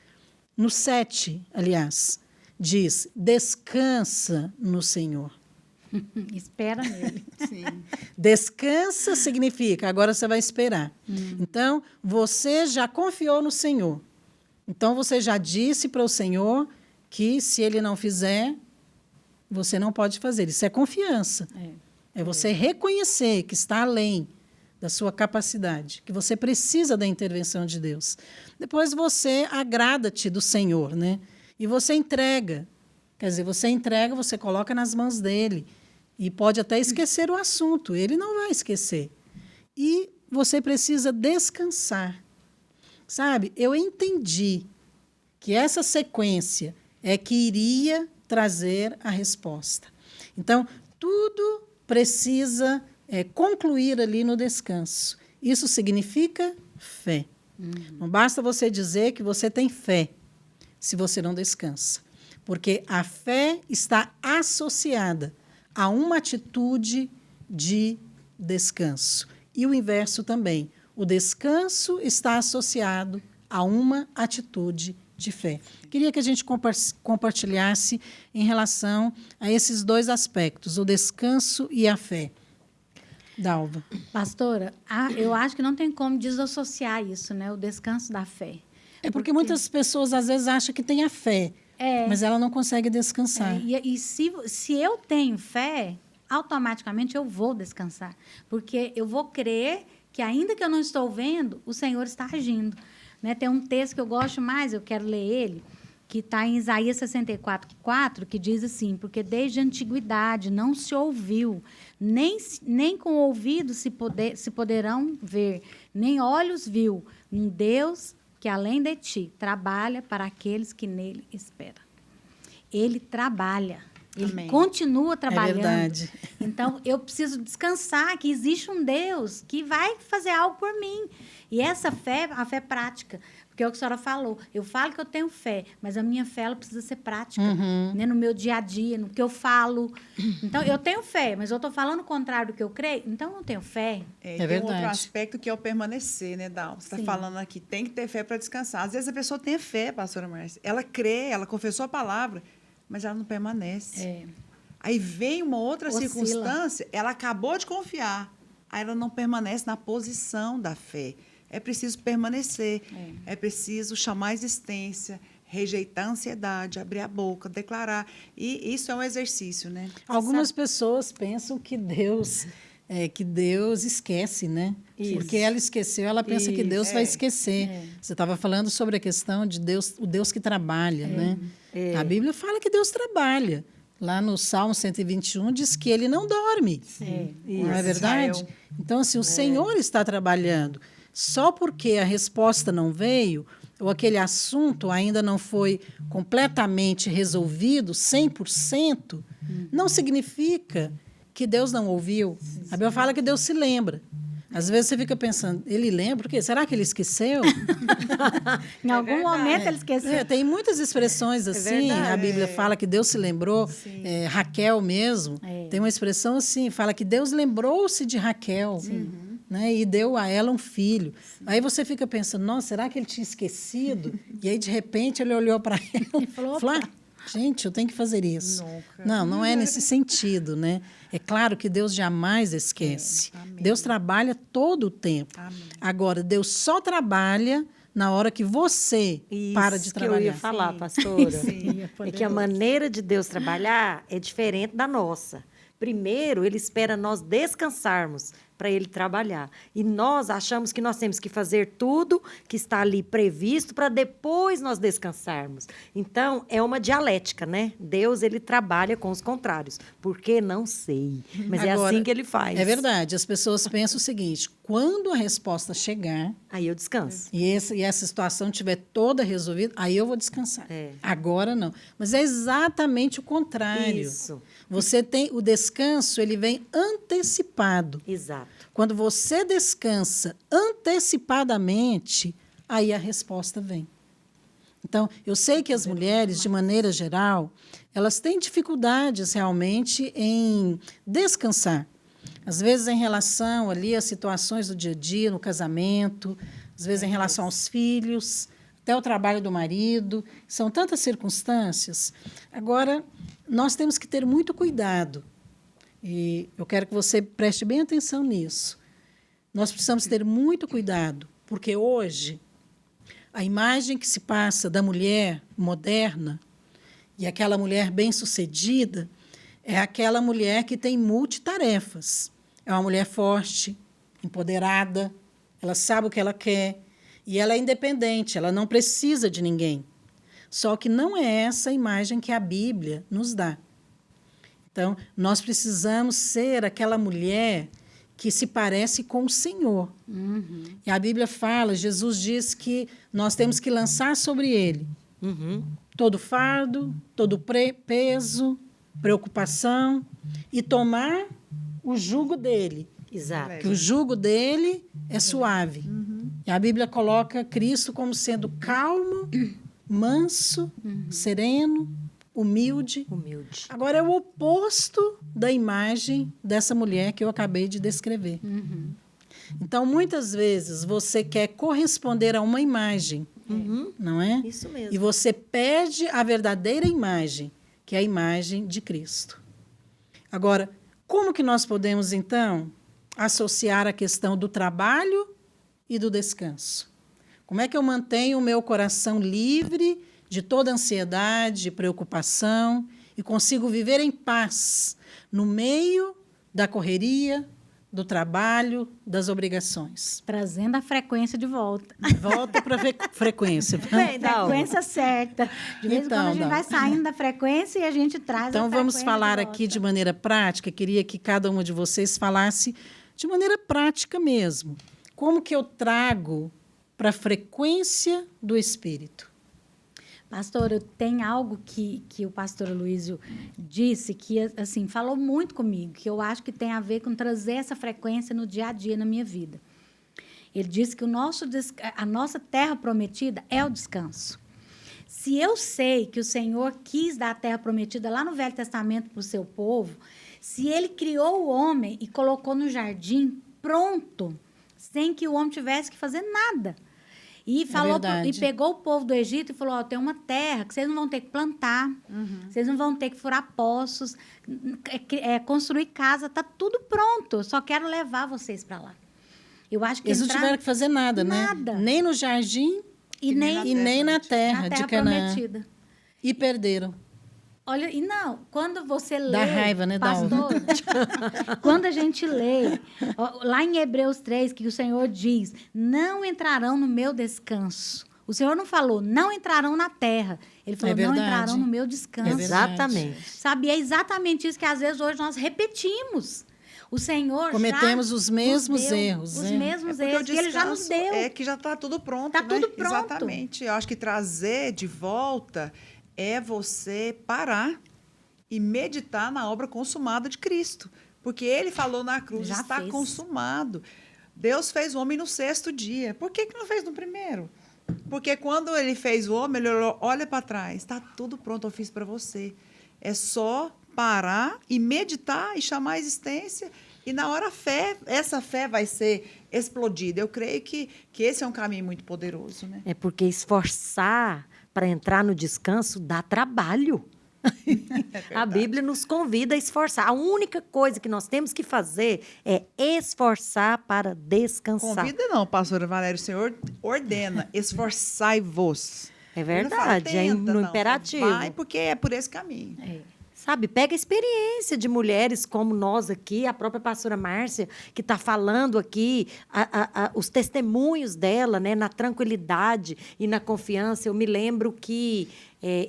no 7, aliás, diz, descansa no Senhor. Espera nele. Sim. Descansa significa, agora você vai esperar. Então, você já confiou no Senhor. Então, você já disse para o Senhor que se Ele não fizer, você não pode fazer. Isso é confiança. É você reconhecer que está além da sua capacidade, que você precisa da intervenção de Deus. Depois você agrada-te do Senhor, né? E você entrega. Quer dizer, você entrega, você coloca nas mãos dele. E pode até esquecer o assunto, ele não vai esquecer. E você precisa descansar. Sabe, eu entendi que essa sequência é que iria trazer a resposta. Então, tudo precisa concluir ali no descanso. Isso significa fé. Não basta você dizer que você tem fé, se você não descansa. Porque a fé está associada a uma atitude de descanso. E o inverso também. O descanso está associado a uma atitude de fé. Queria que a gente compartilhasse em relação a esses dois aspectos, o descanso e a fé. Dalva. Pastora, eu acho que não tem como desassociar isso, né? O descanso da fé. É porque muitas pessoas às vezes acham que tem a fé, mas ela não consegue descansar. E se eu tenho fé, automaticamente eu vou descansar. Porque eu vou crer que, ainda que eu não estou vendo, o Senhor está agindo. Né? Tem um texto que eu gosto mais, eu quero ler ele, que está em Isaías 64:4, que diz assim, porque desde a antiguidade não se ouviu, nem com ouvidos se poderão ver, nem olhos viu, um Deus que, além de ti, trabalha para aqueles que nele esperam. Ele trabalha. Ele Amém. continua trabalhando. É verdade. Então, eu preciso descansar que existe um Deus que vai fazer algo por mim. E essa fé, a fé prática, porque é o que a senhora falou. Eu falo que eu tenho fé, mas a minha fé ela precisa ser prática, né? No meu dia a dia, no que eu falo. Então, eu tenho fé, mas eu estou falando o contrário do que eu creio, então eu não tenho fé. Tem verdade. outro aspecto que é o permanecer, né, Dal? Você está Sim. falando aqui, tem que ter fé para descansar. Às vezes a pessoa tem fé, pastora Márcia. Ela crê, ela confessou a palavra, mas ela não permanece. Aí vem uma outra Oscila. circunstância, ela acabou de confiar, aí ela não permanece na posição da fé. É preciso permanecer, é preciso chamar a existência, rejeitar a ansiedade, abrir a boca, declarar. E isso é um exercício, né? Algumas pessoas pensam que Deus esquece, né? Isso. Porque ela esqueceu, ela pensa que Deus vai esquecer. É. Você estava falando sobre a questão de Deus, o Deus que trabalha, né? É. A Bíblia fala que Deus trabalha. Lá no Salmo 121 diz que ele não dorme. Não é verdade? Israel. Então, assim, o Senhor está trabalhando. Só porque a resposta não veio, ou aquele assunto ainda não foi completamente resolvido, 100%, não significa que Deus não ouviu. A Bíblia fala que Deus se lembra. Às vezes você fica pensando, ele lembra? Por quê? Será que ele esqueceu? Em algum momento ele esqueceu. Tem muitas expressões assim. verdade. A Bíblia fala que Deus se lembrou. Raquel mesmo. É. Tem uma expressão assim, fala que Deus lembrou-se de Raquel. Né, e deu a ela um filho. Aí você fica pensando, nossa, será que ele tinha esquecido? E aí, de repente, ele olhou para ela e falou, falou, gente, eu tenho que fazer isso. Não é nesse sentido, né? É claro que Deus jamais esquece. Deus trabalha todo o tempo. Agora, Deus só trabalha na hora que você para de Isso trabalhar. que eu ia falar, pastora. Sim, É que a maneira de Deus trabalhar é diferente da nossa. Primeiro, ele espera nós descansarmos para ele trabalhar. E nós achamos que nós temos que fazer tudo que está ali previsto para depois nós descansarmos. Então, é uma dialética, né? Deus, ele trabalha com os contrários. Por que? Não sei. Mas é Agora, assim que ele faz. É verdade. As pessoas pensam o seguinte, quando a resposta chegar, Aí eu descanso. e essa situação estiver toda resolvida, aí eu vou descansar. Agora não. Mas é exatamente o contrário. Isso. Você tem o descanso, ele vem antecipado. Exato. Quando você descansa antecipadamente, aí a resposta vem. Então, eu sei que as mulheres, de maneira geral, elas têm dificuldades realmente em descansar. Às vezes em relação ali às situações do dia a dia, no casamento, às vezes em relação aos filhos, até o trabalho do marido. São tantas circunstâncias. Agora, nós temos que ter muito cuidado. E eu quero que você preste bem atenção nisso. Nós precisamos ter muito cuidado, porque hoje a imagem que se passa da mulher moderna e aquela mulher bem-sucedida é aquela mulher que tem multitarefas. É uma mulher forte, empoderada, ela sabe o que ela quer e ela é independente, ela não precisa de ninguém. Só que não é essa a imagem que a Bíblia nos dá. Então, nós precisamos ser aquela mulher que se parece com o Senhor. E a Bíblia fala, Jesus diz que nós temos que lançar sobre ele todo fardo, todo peso, preocupação e tomar o jugo dele. Exato. Que o jugo dele é suave. E a Bíblia coloca Cristo como sendo calmo, manso, sereno, humilde. Agora é o oposto da imagem dessa mulher que eu acabei de descrever. Então, muitas vezes, você quer corresponder a uma imagem, não é? Isso mesmo. E você perde a verdadeira imagem, que é a imagem de Cristo. Agora, como que nós podemos, então, associar a questão do trabalho e do descanso? Como é que eu mantenho o meu coração livre de toda ansiedade, preocupação e consigo viver em paz no meio da correria, do trabalho, das obrigações? Trazendo a frequência de volta. Volta para a frequência. Bem, da frequência certa. De vez em quando a gente vai saindo da frequência e a gente traz Então, a vamos frequência falar de volta. aqui de maneira prática. Queria que cada uma de vocês falasse de maneira prática mesmo. Como que eu trago para a frequência do Espírito? Pastor, tem algo que o pastor Luísio disse que, assim, falou muito comigo, que eu acho que tem a ver com trazer essa frequência no dia a dia na minha vida. Ele disse que a nossa terra prometida é o descanso. Se eu sei que o Senhor quis dar a terra prometida lá no Velho Testamento para o seu povo, se ele criou o homem e colocou no jardim pronto, sem que o homem tivesse que fazer nada. E falou e pegou o povo do Egito e falou: ó, tem uma terra que vocês não vão ter que plantar, vocês não vão ter que furar poços, construir casa, tá tudo pronto. Eu só quero levar vocês para lá. Eu acho que eles não tiveram que fazer nada, né? Nem no jardim e nem na terra de Canaã. Prometida. E perderam. Olha, e não, quando você lê... Dá raiva, né, pastor, quando a gente lê, lá em Hebreus 3, que o Senhor diz, não entrarão no meu descanso. O Senhor não falou, não entrarão na terra. Ele falou, não entrarão no meu descanso. Exatamente. Sabe, é exatamente isso que às vezes hoje nós repetimos. O Senhor cometemos os mesmos erros. Os mesmos erros que Ele já nos deu. É que já está tudo pronto, Está tudo pronto. Exatamente. Eu acho que trazer de volta é você parar e meditar na obra consumada de Cristo. Porque ele falou na cruz, já está consumado. Deus fez o homem no 6º dia. Por que não fez no primeiro? Porque quando ele fez o homem, ele olha para trás. Está tudo pronto, eu fiz para você. É só parar e meditar e chamar a existência. E na hora essa fé vai ser explodida. Eu creio que esse é um caminho muito poderoso, né? É porque esforçar para entrar no descanso dá trabalho. A Bíblia nos convida a esforçar. A única coisa que nós temos que fazer é esforçar para descansar. Convida não, pastora Valéria, o Senhor ordena, esforçai-vos. É verdade, é no imperativo. Vai porque é por esse caminho. Sabe, pega a experiência de mulheres como nós aqui, a própria pastora Márcia, que está falando aqui, os testemunhos dela, né, na tranquilidade e na confiança. Eu me lembro que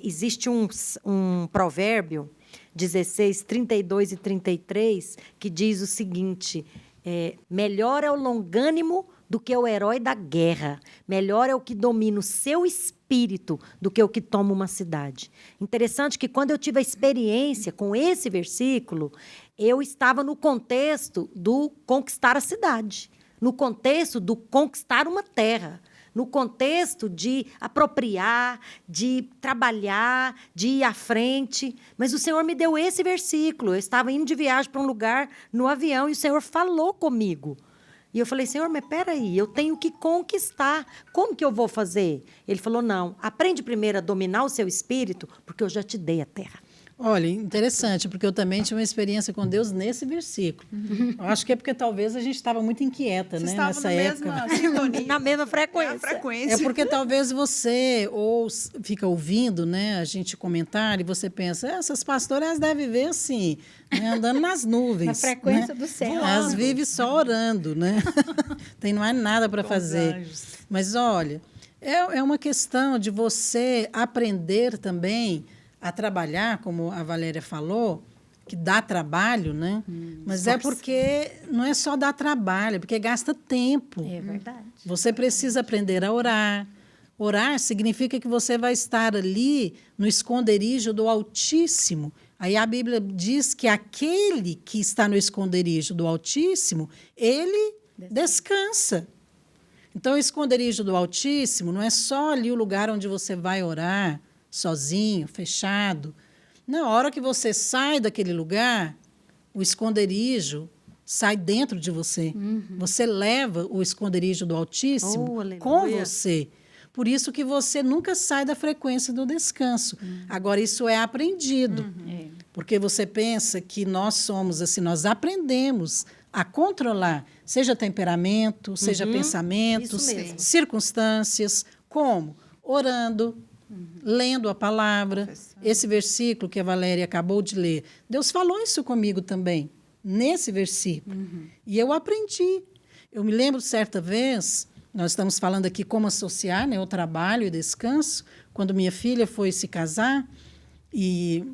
existe um provérbio, 16, 32 e 33, que diz o seguinte, melhor é o longânimo do que o herói da guerra. Melhor é o que domina o seu espírito do que o que toma uma cidade. Interessante que quando eu tive a experiência com esse versículo, eu estava no contexto do conquistar a cidade, no contexto do conquistar uma terra, no contexto de apropriar, de trabalhar, de ir à frente. Mas o Senhor me deu esse versículo. Eu estava indo de viagem para um lugar no avião e o Senhor falou comigo. E eu falei, Senhor, mas peraí, eu tenho que conquistar. Como que eu vou fazer? Ele falou, não, aprende primeiro a dominar o seu espírito, porque eu já te dei a terra. Olha, interessante, porque eu também tive uma experiência com Deus nesse versículo. Eu acho que é porque talvez a gente estava muito inquieta, Você né, estava nessa na época. mesma sintonia. Na mesma É frequência. a frequência. É porque talvez você fica ouvindo, né, a gente comentar e você pensa, essas pastoras devem viver assim, né, andando nas nuvens. Na frequência né? do céu. Elas vivem só orando, né? Tem não há nada para Com fazer. os anjos. Mas olha, é uma questão de você aprender também a trabalhar, como a Valéria falou, que dá trabalho, né? Mas é porque não é só dar trabalho, é porque gasta tempo. É verdade. Você precisa aprender a orar. Orar significa que você vai estar ali no esconderijo do Altíssimo. Aí a Bíblia diz que aquele que está no esconderijo do Altíssimo, ele descansa. Então, o esconderijo do Altíssimo não é só ali o lugar onde você vai orar, sozinho, fechado. Na hora que você sai daquele lugar, o esconderijo sai dentro de você. Você leva o esconderijo do Altíssimo Oh, aleluia. com você. Por isso que você nunca sai da frequência do descanso. Agora, isso é aprendido. Porque você pensa que nós somos assim, nós aprendemos a controlar, seja temperamento, seja pensamentos, isso mesmo. circunstâncias, como? Orando, lendo a palavra. Esse versículo que a Valéria acabou de ler, Deus falou isso comigo também, nesse versículo. E eu aprendi. Eu me lembro certa vez, nós estamos falando aqui como associar, né, o trabalho e o descanso, quando minha filha foi se casar, e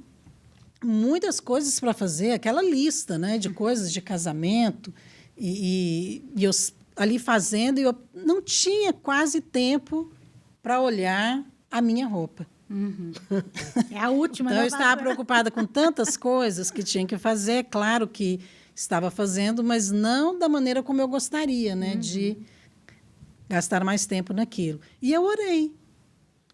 muitas coisas para fazer, aquela lista, né, de coisas de casamento, e eu ali fazendo, e eu não tinha quase tempo para olhar a minha roupa. É a última. Então, eu da estava vassoura. preocupada com tantas coisas que tinha que fazer. Claro que estava fazendo, mas não da maneira como eu gostaria, né, de gastar mais tempo naquilo. E eu orei.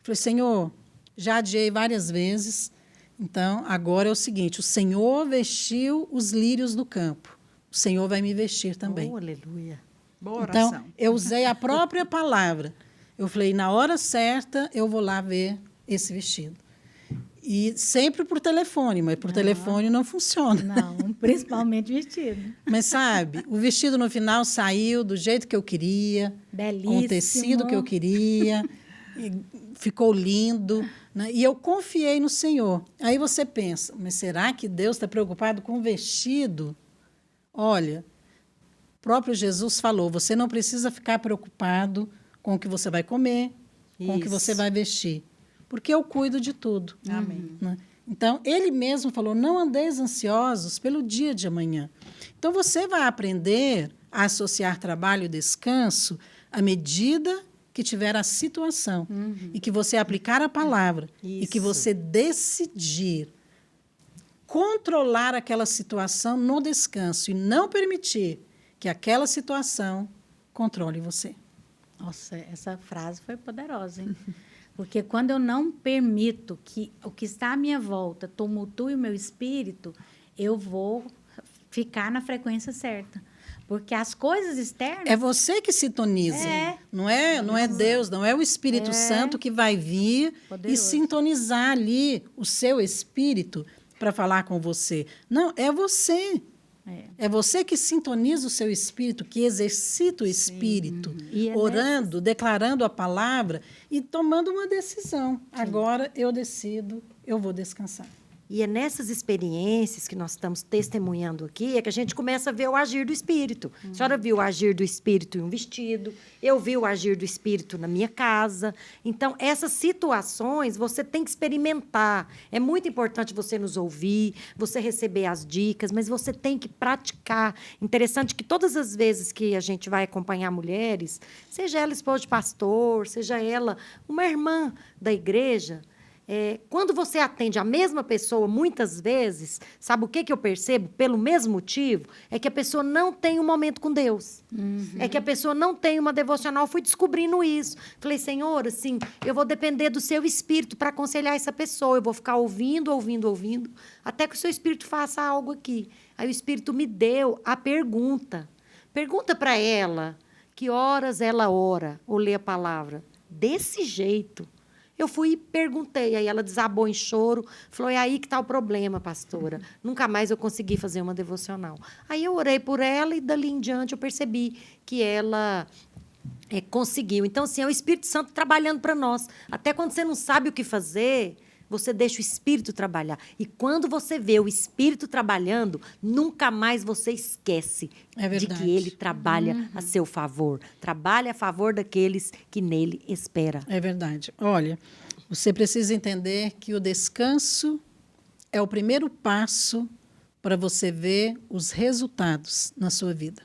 Falei, Senhor, já adiei várias vezes, então agora é o seguinte, o Senhor vestiu os lírios do campo, o Senhor vai me vestir também. Oh, aleluia. Boa oração. Então, eu usei a própria palavra. Eu falei, na hora certa, eu vou lá ver esse vestido. E sempre por telefone, mas por telefone não funciona. Não, principalmente vestido. Mas sabe, o vestido no final saiu do jeito que eu queria, Belíssimo. com o tecido que eu queria, e ficou lindo, né? E eu confiei no Senhor. Aí você pensa, mas será que Deus está preocupado com o vestido? Olha, o próprio Jesus falou, você não precisa ficar preocupado com o que você vai comer, com o que Isso. você vai vestir, porque eu cuido de tudo. Amém. Né? Então, ele mesmo falou, não andeis ansiosos pelo dia de amanhã. Então, você vai aprender a associar trabalho e descanso à medida que tiver a situação e que você aplicar a palavra e que Isso. você decidir controlar aquela situação no descanso e não permitir que aquela situação controle você. Nossa, essa frase foi poderosa, hein? Porque quando eu não permito que o que está à minha volta tumultue o meu espírito, eu vou ficar na frequência certa. Porque as coisas externas... É você que sintoniza. É. Não é Deus, não é o Espírito Santo que vai vir e Poderoso. sintonizar ali o seu espírito para falar com você. Não, é você. É você que sintoniza o seu espírito, que exercita o espírito, E é orando, declarando a palavra e tomando uma decisão. Agora eu decido, eu vou descansar. E é nessas experiências que nós estamos testemunhando aqui, é que a gente começa a ver o agir do Espírito. A senhora viu o agir do Espírito em um vestido, eu vi o agir do Espírito na minha casa. Então, essas situações você tem que experimentar. É muito importante você nos ouvir, você receber as dicas, mas você tem que praticar. Interessante que todas as vezes que a gente vai acompanhar mulheres, seja ela esposa de pastor, seja ela uma irmã da igreja, Quando você atende a mesma pessoa muitas vezes, sabe o que eu percebo? Pelo mesmo motivo, é que a pessoa não tem um momento com Deus. É que a pessoa não tem uma devocional. Eu fui descobrindo isso. Falei, Senhor, assim, eu vou depender do seu espírito para aconselhar essa pessoa. Eu vou ficar ouvindo, até que o seu espírito faça algo aqui. Aí o espírito me deu a pergunta. Pergunta para ela que horas ela ora ou lê a palavra. Desse jeito. Eu fui e perguntei, aí ela desabou em choro, falou, é aí que está o problema, pastora. Nunca mais eu consegui fazer uma devocional. Aí eu orei por ela e, dali em diante, eu percebi que ela conseguiu. Então, assim, é o Espírito Santo trabalhando para nós. Até quando você não sabe o que fazer, você deixa o Espírito trabalhar. E quando você vê o Espírito trabalhando, nunca mais você esquece de que ele trabalha a seu favor. Trabalha a favor daqueles que nele esperam. É verdade. Olha, você precisa entender que o descanso é o primeiro passo para você ver os resultados na sua vida.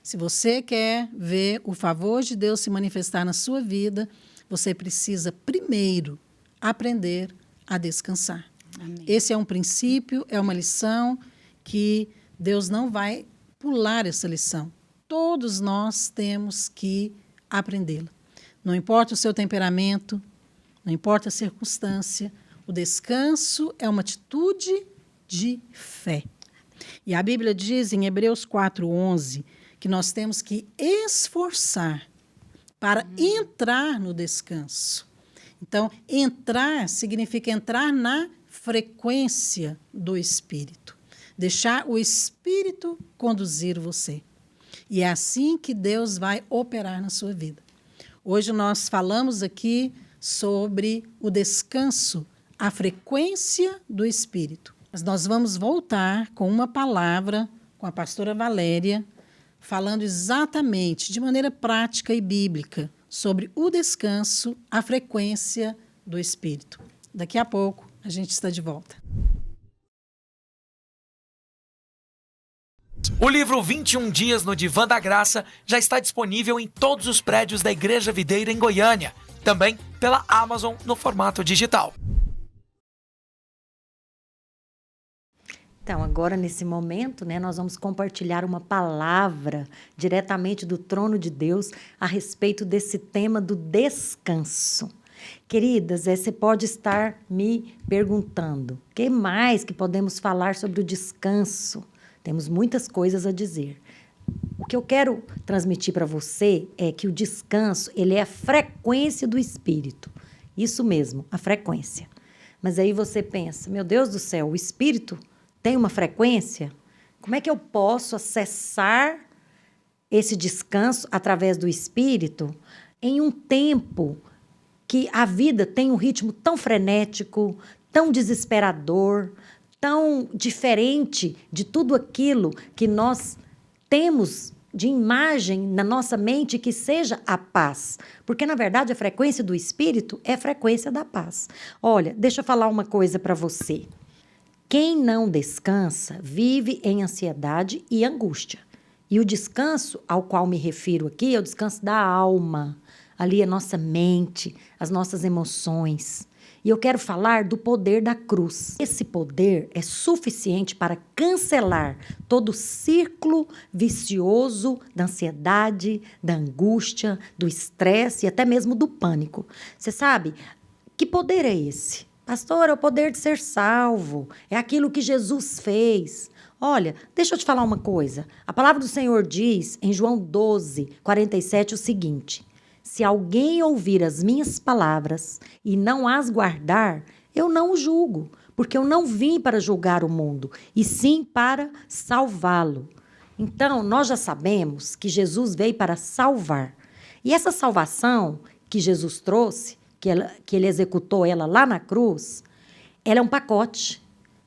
Se você quer ver o favor de Deus se manifestar na sua vida, você precisa primeiro aprender a descansar. Amém. Esse é um princípio, é uma lição que Deus não vai pular essa lição. Todos nós temos que aprendê-la. Não importa o seu temperamento, não importa a circunstância, o descanso é uma atitude de fé. E a Bíblia diz em Hebreus 4:11 que nós temos que esforçar para entrar no descanso. Então, entrar significa entrar na frequência do Espírito. Deixar o Espírito conduzir você. E é assim que Deus vai operar na sua vida. Hoje nós falamos aqui sobre o descanso, a frequência do Espírito. Mas nós vamos voltar com uma palavra com a pastora Valéria, falando exatamente, de maneira prática e bíblica, sobre o descanso, a frequência do Espírito. Daqui a pouco, a gente está de volta. O livro 21 Dias no Divã da Graça já está disponível em todos os prédios da Igreja Videira em Goiânia, também pela Amazon no formato digital. Então, agora, nesse momento, nós vamos compartilhar uma palavra diretamente do trono de Deus a respeito desse tema do descanso. Queridas, você pode estar me perguntando, o que mais que podemos falar sobre o descanso? Temos muitas coisas a dizer. O que eu quero transmitir para você é que o descanso, ele é a frequência do Espírito. Isso mesmo, a frequência. Mas aí você pensa, meu Deus do céu, o Espírito tem uma frequência? Como é que eu posso acessar esse descanso através do Espírito em um tempo que a vida tem um ritmo tão frenético, tão desesperador, tão diferente de tudo aquilo que nós temos de imagem na nossa mente que seja a paz? Porque, na verdade, a frequência do Espírito é a frequência da paz. Olha, deixa eu falar uma coisa para você. Quem não descansa vive em ansiedade e angústia. E o descanso ao qual me refiro aqui é o descanso da alma. Ali é a nossa mente, as nossas emoções. E eu quero falar do poder da cruz. Esse poder é suficiente para cancelar todo o círculo vicioso da ansiedade, da angústia, do estresse e até mesmo do pânico. Você sabe, que poder é esse? Pastor, é o poder de ser salvo. É aquilo que Jesus fez. Olha, deixa eu te falar uma coisa. A palavra do Senhor diz em João 12:47 o seguinte: se alguém ouvir as minhas palavras e não as guardar, eu não o julgo, porque eu não vim para julgar o mundo, e sim para salvá-lo. Então, nós já sabemos que Jesus veio para salvar. E essa salvação que Jesus trouxe, que ele executou ela lá na cruz, ela é um pacote.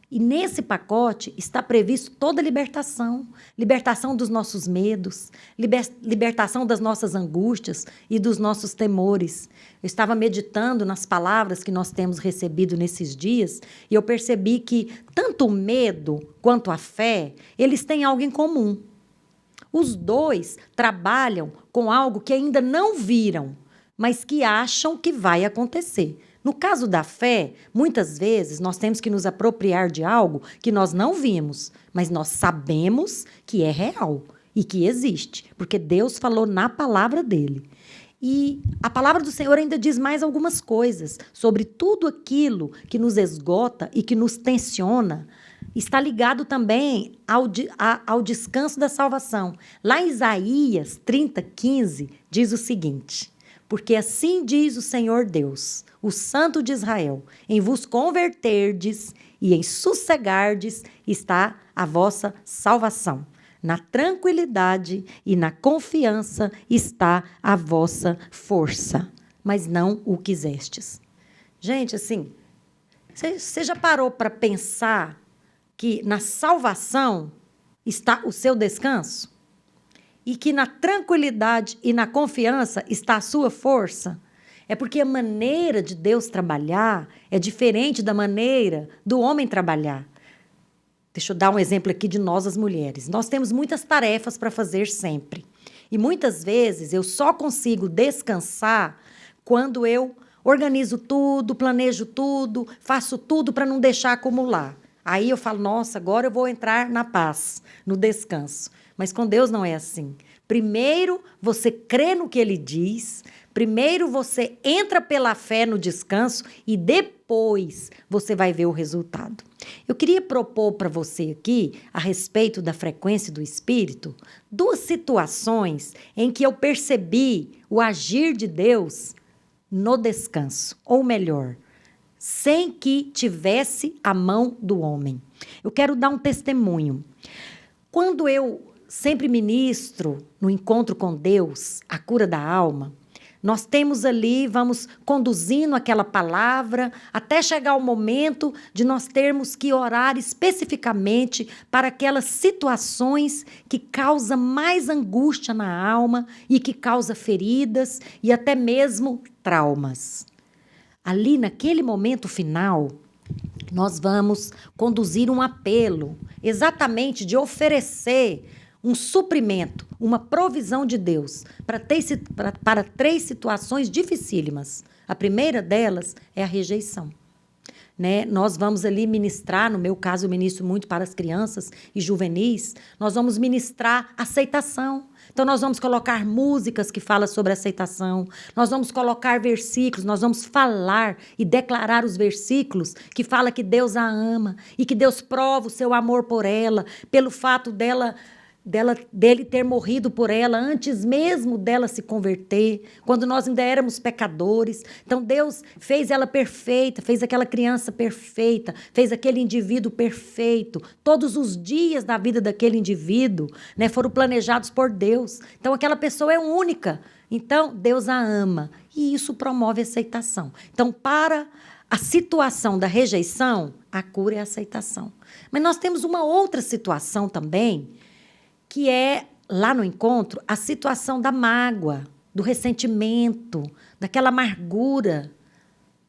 E nesse pacote está previsto toda a libertação. Libertação dos nossos medos, libertação das nossas angústias e dos nossos temores. Eu estava meditando nas palavras que nós temos recebido nesses dias e eu percebi que tanto o medo quanto a fé, eles têm algo em comum. Os dois trabalham com algo que ainda não viram, mas que acham que vai acontecer. No caso da fé, muitas vezes nós temos que nos apropriar de algo que nós não vimos, mas nós sabemos que é real e que existe, porque Deus falou na palavra dele. E a palavra do Senhor ainda diz mais algumas coisas sobre tudo aquilo que nos esgota e que nos tensiona. Está ligado também ao descanso da salvação. Lá em Isaías 30:15, diz o seguinte: porque assim diz o Senhor Deus, o Santo de Israel, em vos converterdes e em sossegardes está a vossa salvação. Na tranquilidade e na confiança está a vossa força, mas não o quisestes. Gente, assim, você já parou para pensar que na salvação está o seu descanso? E que na tranquilidade e na confiança está a sua força? É porque a maneira de Deus trabalhar é diferente da maneira do homem trabalhar. Deixa eu dar um exemplo aqui de nós, as mulheres. Nós temos muitas tarefas para fazer sempre. E muitas vezes eu só consigo descansar quando eu organizo tudo, planejo tudo, faço tudo para não deixar acumular. Aí eu falo, nossa, agora eu vou entrar na paz, no descanso. Mas com Deus não é assim. Primeiro você crê no que Ele diz, primeiro você entra pela fé no descanso e depois você vai ver o resultado. Eu queria propor para você aqui, a respeito da frequência do Espírito, 2 situações em que eu percebi o agir de Deus no descanso, ou melhor, sem que tivesse a mão do homem. Eu quero dar um testemunho. Quando eu sempre ministro no encontro com Deus, a cura da alma, nós temos ali, vamos conduzindo aquela palavra até chegar o momento de nós termos que orar especificamente para aquelas situações que causam mais angústia na alma e que causam feridas e até mesmo traumas. Ali, naquele momento final, nós vamos conduzir um apelo exatamente de oferecer um suprimento, uma provisão de Deus para 3 situações dificílimas. A primeira delas é a rejeição. Né? Nós vamos ali ministrar, no meu caso eu ministro muito para as crianças e juvenis, nós vamos ministrar aceitação. Então nós vamos colocar músicas que falam sobre aceitação, nós vamos colocar versículos, nós vamos falar e declarar os versículos que fala que Deus a ama e que Deus prova o seu amor por ela, pelo fato dele ter morrido por ela antes mesmo dela se converter, quando nós ainda éramos pecadores. Então Deus fez ela perfeita, fez aquela criança perfeita, fez aquele indivíduo perfeito. Todos os dias da vida daquele indivíduo, né, foram planejados por Deus. Então aquela pessoa é única. Então Deus a ama e isso promove aceitação. Então para a situação da rejeição, a cura é a aceitação. Mas nós temos uma outra situação também, que é, lá no encontro, a situação da mágoa, do ressentimento, daquela amargura,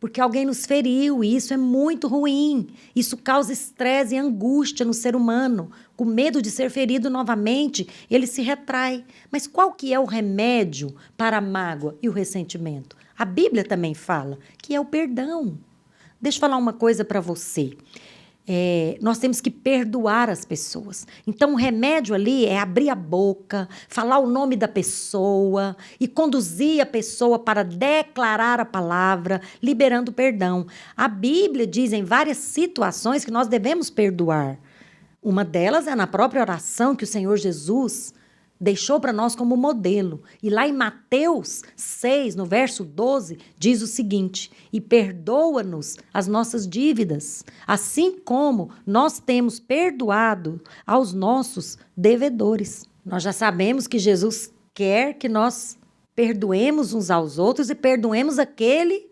porque alguém nos feriu, e isso é muito ruim. Isso causa estresse e angústia no ser humano. Com medo de ser ferido novamente, ele se retrai. Mas qual que é o remédio para a mágoa e o ressentimento? A Bíblia também fala que é o perdão. Deixa eu falar uma coisa para você. Nós temos que perdoar as pessoas. Então, o remédio ali é abrir a boca, falar o nome da pessoa e conduzir a pessoa para declarar a palavra, liberando perdão. A Bíblia diz em várias situações que nós devemos perdoar. Uma delas é na própria oração que o Senhor Jesus deixou para nós como modelo. E lá em Mateus 6, no verso 12, diz o seguinte: e perdoa-nos as nossas dívidas, assim como nós temos perdoado aos nossos devedores. Nós já sabemos que Jesus quer que nós perdoemos uns aos outros e perdoemos aquele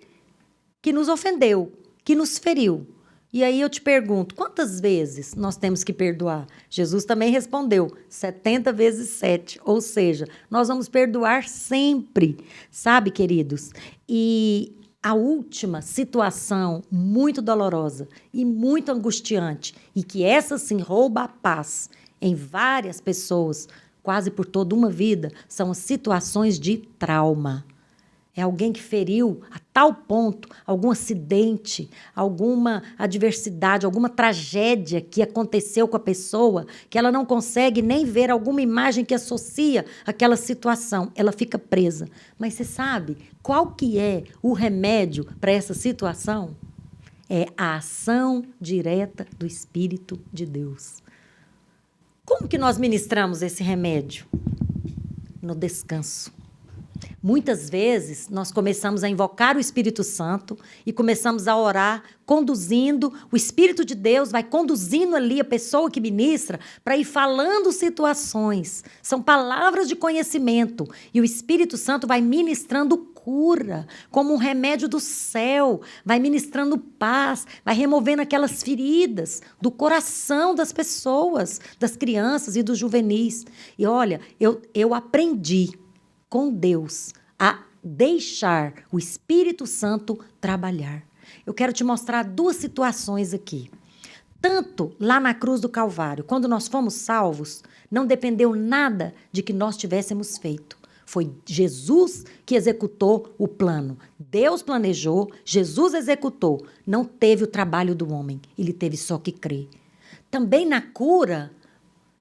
que nos ofendeu, que nos feriu. E aí eu te pergunto, quantas vezes nós temos que perdoar? Jesus também respondeu, 70 vezes 7. Ou seja, nós vamos perdoar sempre, sabe, queridos? E a última situação muito dolorosa e muito angustiante, e que essa sim rouba a paz em várias pessoas, quase por toda uma vida, são as situações de trauma. É alguém que feriu a tal ponto, algum acidente, alguma adversidade, alguma tragédia que aconteceu com a pessoa, que ela não consegue nem ver alguma imagem que associa aquela situação. Ela fica presa. Mas você sabe qual que é o remédio para essa situação? É a ação direta do Espírito de Deus. Como que nós ministramos esse remédio? No descanso. Muitas vezes, nós começamos a invocar o Espírito Santo e começamos a orar, conduzindo, o Espírito de Deus vai conduzindo ali a pessoa que ministra para ir falando situações. São palavras de conhecimento e o Espírito Santo vai ministrando cura, como um remédio do céu, vai ministrando paz, vai removendo aquelas feridas do coração das pessoas, das crianças e dos juvenis. E olha, eu aprendi com Deus a deixar o Espírito Santo trabalhar. Eu quero te mostrar 2 situações aqui. Tanto lá na cruz do Calvário, quando nós fomos salvos, não dependeu nada de que nós tivéssemos feito. Foi Jesus que executou o plano. Deus planejou, Jesus executou. Não teve o trabalho do homem, ele teve só que crer. Também na cura,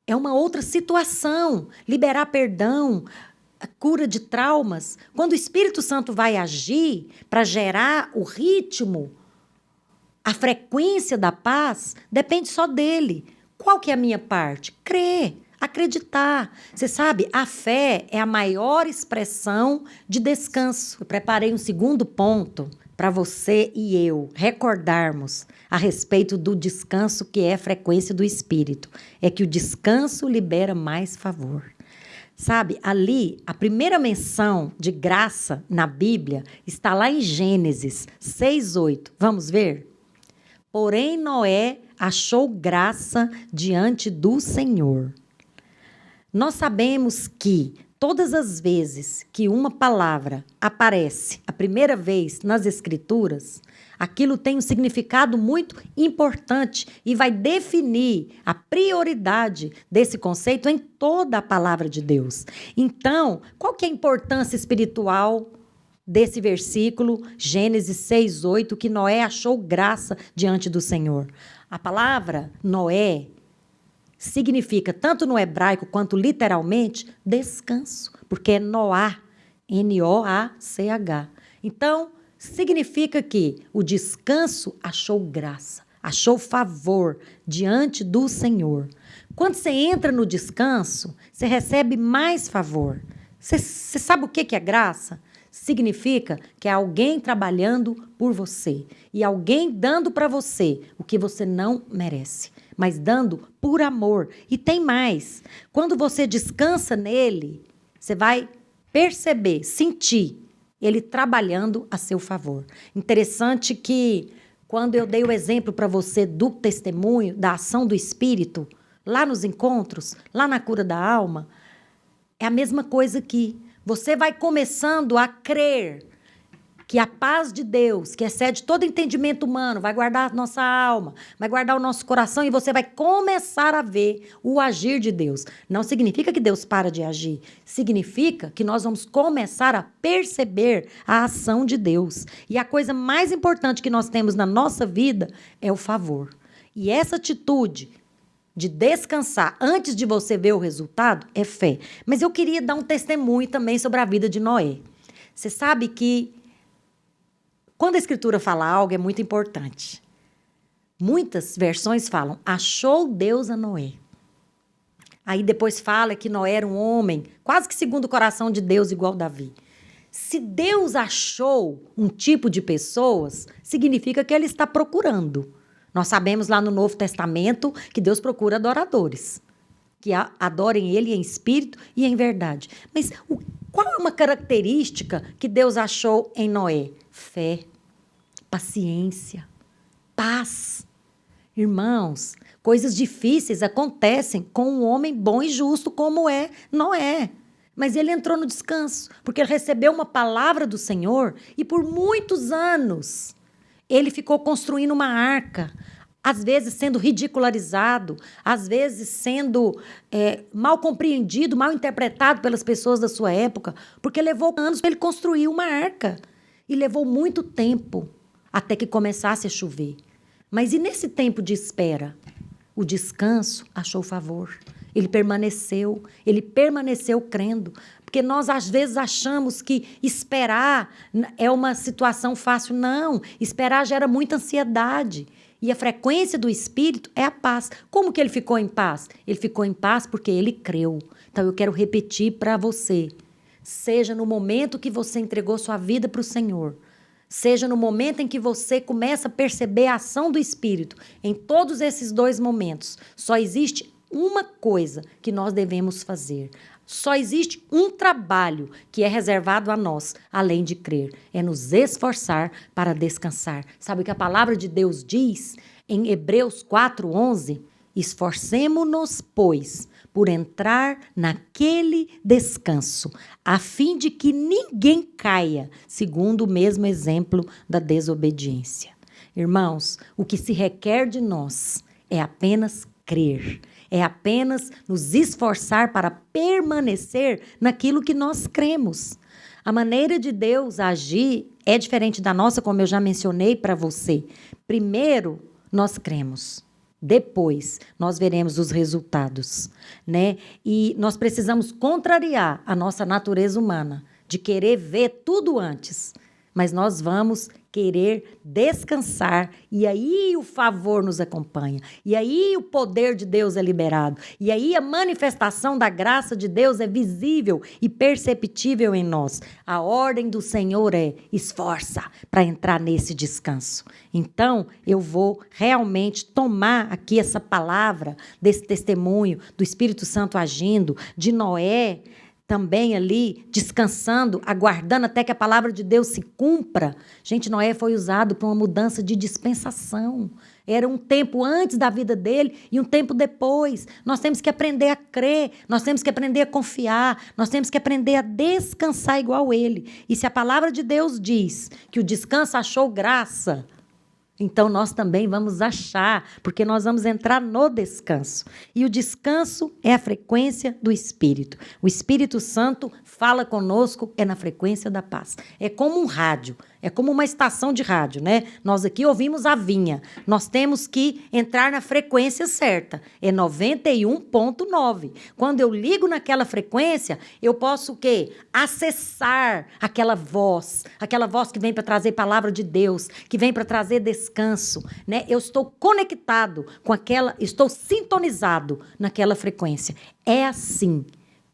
é uma outra situação. Liberar perdão, a cura de traumas. Quando o Espírito Santo vai agir para gerar o ritmo, a frequência da paz, depende só dele. Qual que é a minha parte? Crer, acreditar. Você sabe, a fé é a maior expressão de descanso. Eu preparei um segundo ponto para você e eu recordarmos a respeito do descanso, que é a frequência do Espírito. É que o descanso libera mais favor. Sabe, ali, a primeira menção de graça na Bíblia está lá em Gênesis 6:8. Vamos ver? Porém, Noé achou graça diante do Senhor. Nós sabemos que todas as vezes que uma palavra aparece a primeira vez nas Escrituras, aquilo tem um significado muito importante e vai definir a prioridade desse conceito em toda a palavra de Deus. Então, qual que é a importância espiritual desse versículo, Gênesis 6:8, que Noé achou graça diante do Senhor? A palavra Noé significa, tanto no hebraico quanto literalmente, descanso, porque é Noá, N-O-A-C-H. Então, significa que o descanso achou graça, achou favor diante do Senhor. Quando você entra no descanso, você recebe mais favor. Você sabe o que é graça? Significa que é alguém trabalhando por você e alguém dando para você o que você não merece, mas dando por amor. E tem mais. Quando você descansa nele, você vai perceber, sentir ele trabalhando a seu favor. Interessante que, quando eu dei o exemplo para você do testemunho, da ação do Espírito, lá nos encontros, lá na cura da alma, é a mesma coisa aqui. Você vai começando a crer que a paz de Deus, que excede todo entendimento humano, vai guardar a nossa alma, vai guardar o nosso coração e você vai começar a ver o agir de Deus. Não significa que Deus para de agir, significa que nós vamos começar a perceber a ação de Deus. E a coisa mais importante que nós temos na nossa vida é o favor. E essa atitude de descansar antes de você ver o resultado é fé. Mas eu queria dar um testemunho também sobre a vida de Noé. Você sabe que quando a Escritura fala algo, é muito importante. Muitas versões falam, achou Deus a Noé. Aí depois fala que Noé era um homem, quase que segundo o coração de Deus, igual Davi. Se Deus achou um tipo de pessoas, significa que ele está procurando. Nós sabemos lá no Novo Testamento que Deus procura adoradores, que adorem Ele em espírito e em verdade. Mas qual é uma característica que Deus achou em Noé? Fé, paciência, paz. Irmãos, coisas difíceis acontecem com um homem bom e justo como é Noé. Mas ele entrou no descanso, porque ele recebeu uma palavra do Senhor e por muitos anos ele ficou construindo uma arca. às vezes sendo ridicularizado, às vezes sendo mal compreendido, mal interpretado pelas pessoas da sua época, porque levou anos para ele construir uma arca. E levou muito tempo até que começasse a chover. Mas e nesse tempo de espera? O descanso achou favor. Ele permaneceu crendo. Porque nós, às vezes, achamos que esperar é uma situação fácil. Não, esperar gera muita ansiedade. E a frequência do Espírito é a paz. Como que ele ficou em paz? Ele ficou em paz porque ele creu. Então, eu quero repetir para você. Seja no momento que você entregou sua vida para o Senhor, seja no momento em que você começa a perceber a ação do Espírito, em todos esses 2 momentos, só existe uma coisa que nós devemos fazer. Só existe um trabalho que é reservado a nós, além de crer. É nos esforçar para descansar. Sabe o que a palavra de Deus diz em Hebreus 4:11? Esforcemo-nos, pois, por entrar naquele descanso, a fim de que ninguém caia, segundo o mesmo exemplo da desobediência. Irmãos, o que se requer de nós é apenas crer, é apenas nos esforçar para permanecer naquilo que nós cremos. A maneira de Deus agir é diferente da nossa, como eu já mencionei para você. Primeiro, nós cremos. Depois, nós veremos os resultados, né? E nós precisamos contrariar a nossa natureza humana, de querer ver tudo antes. Mas nós vamos querer descansar, e aí o favor nos acompanha, e aí o poder de Deus é liberado, e aí a manifestação da graça de Deus é visível e perceptível em nós. A ordem do Senhor é: esforça para entrar nesse descanso. Então, eu vou realmente tomar aqui essa palavra, desse testemunho do Espírito Santo agindo, de Noé, também ali, descansando, aguardando até que a palavra de Deus se cumpra. Gente, Noé foi usado para uma mudança de dispensação. Era um tempo antes da vida dele e um tempo depois. Nós temos que aprender a crer, nós temos que aprender a confiar, nós temos que aprender a descansar igual ele. E se a palavra de Deus diz que o descanso achou graça, então nós também vamos achar, porque nós vamos entrar no descanso. E o descanso é a frequência do Espírito. O Espírito Santo fala conosco, é na frequência da paz. É como um rádio, é como uma estação de rádio, né? Nós aqui ouvimos a vinha. Nós temos que entrar na frequência certa. É 91.9. Quando eu ligo naquela frequência, eu posso o quê? Acessar aquela voz que vem para trazer palavra de Deus, que vem para trazer descanso, né? Eu estou conectado com estou sintonizado naquela frequência. É assim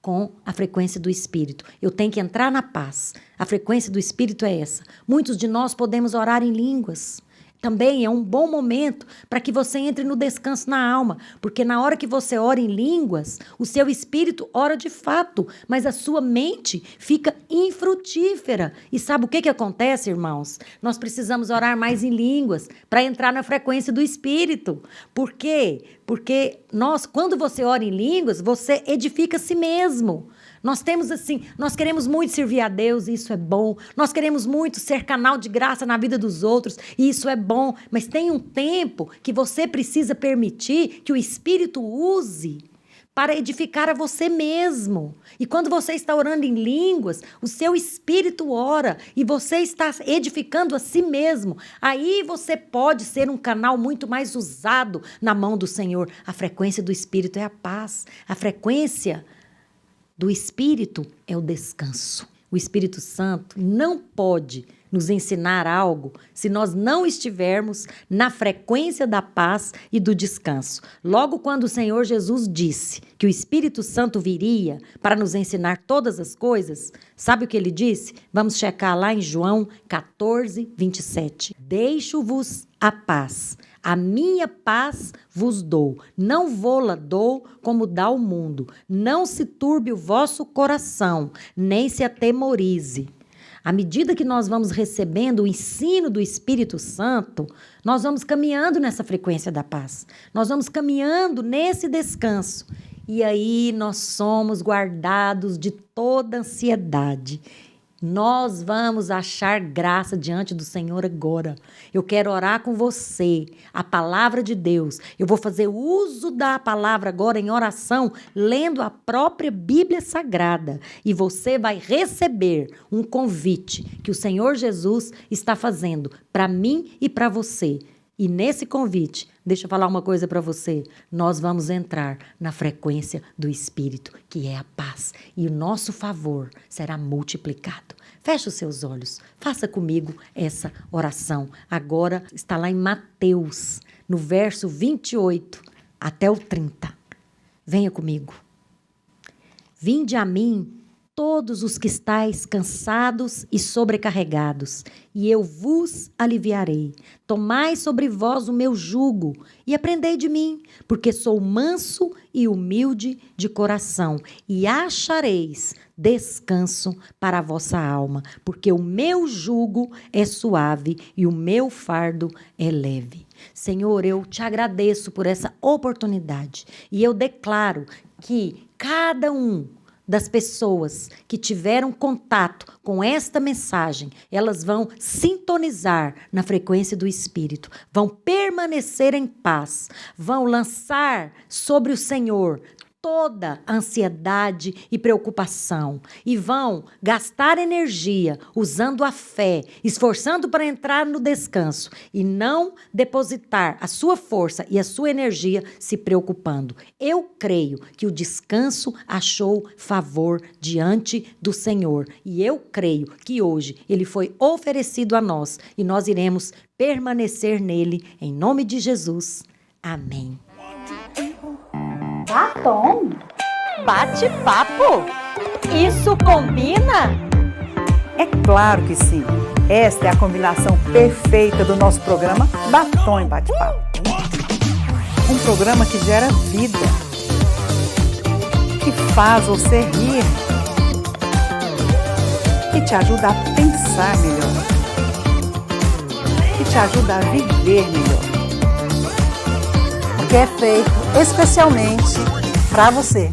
com a frequência do Espírito. Eu tenho que entrar na paz. A frequência do Espírito é essa. Muitos de nós podemos orar em línguas. Também é um bom momento para que você entre no descanso na alma, porque na hora que você ora em línguas, o seu espírito ora de fato, mas a sua mente fica infrutífera. E sabe o que acontece, irmãos? Nós precisamos orar mais em línguas para entrar na frequência do Espírito. Por quê? Porque quando você ora em línguas, você edifica a si mesmo. Nós queremos muito servir a Deus, e isso é bom. Nós queremos muito ser canal de graça na vida dos outros, e isso é bom. Mas tem um tempo que você precisa permitir que o Espírito use para edificar a você mesmo. E quando você está orando em línguas, o seu espírito ora e você está edificando a si mesmo. Aí você pode ser um canal muito mais usado na mão do Senhor. A frequência do Espírito é a paz. A frequência do Espírito é o descanso. O Espírito Santo não pode nos ensinar algo se nós não estivermos na frequência da paz e do descanso. Logo quando o Senhor Jesus disse que o Espírito Santo viria para nos ensinar todas as coisas, sabe o que ele disse? Vamos checar lá em João 14:27. Deixo-vos a paz. A minha paz vos dou, não vô-la dou como dá o mundo. Não se turbe o vosso coração, nem se atemorize. À medida que nós vamos recebendo o ensino do Espírito Santo, nós vamos caminhando nessa frequência da paz. Nós vamos caminhando nesse descanso. E aí nós somos guardados de toda ansiedade. Nós vamos achar graça diante do Senhor agora. Eu quero orar com você, a palavra de Deus. Eu vou fazer uso da palavra agora em oração, lendo a própria Bíblia Sagrada. E você vai receber um convite que o Senhor Jesus está fazendo para mim e para você. E nesse convite, deixa eu falar uma coisa para você, nós vamos entrar na frequência do Espírito, que é a paz, e o nosso favor será multiplicado. Feche os seus olhos, faça comigo essa oração. Agora está lá em Mateus, no verso 28 até o 30. Venha comigo. Vinde a mim, todos os que estáis cansados e sobrecarregados, e eu vos aliviarei. Tomai sobre vós o meu jugo e aprendei de mim, porque sou manso e humilde de coração, e achareis descanso para a vossa alma, porque o meu jugo é suave e o meu fardo é leve. Senhor, eu te agradeço por essa oportunidade, e eu declaro que cada um das pessoas que tiveram contato com esta mensagem, elas vão sintonizar na frequência do Espírito, vão permanecer em paz, vão lançar sobre o Senhor toda ansiedade e preocupação e vão gastar energia usando a fé, esforçando para entrar no descanso e não depositar a sua força e a sua energia se preocupando. Eu creio que o descanso achou favor diante do Senhor e eu creio que hoje ele foi oferecido a nós e nós iremos permanecer nele em nome de Jesus. Amém. Batom? Bate-papo? Isso combina? É claro que sim. Esta é a combinação perfeita do nosso programa Batom e Bate-Papo. Um programa que gera vida, que faz você rir, que te ajuda a pensar melhor, que te ajuda a viver melhor. Que é feito especialmente para você.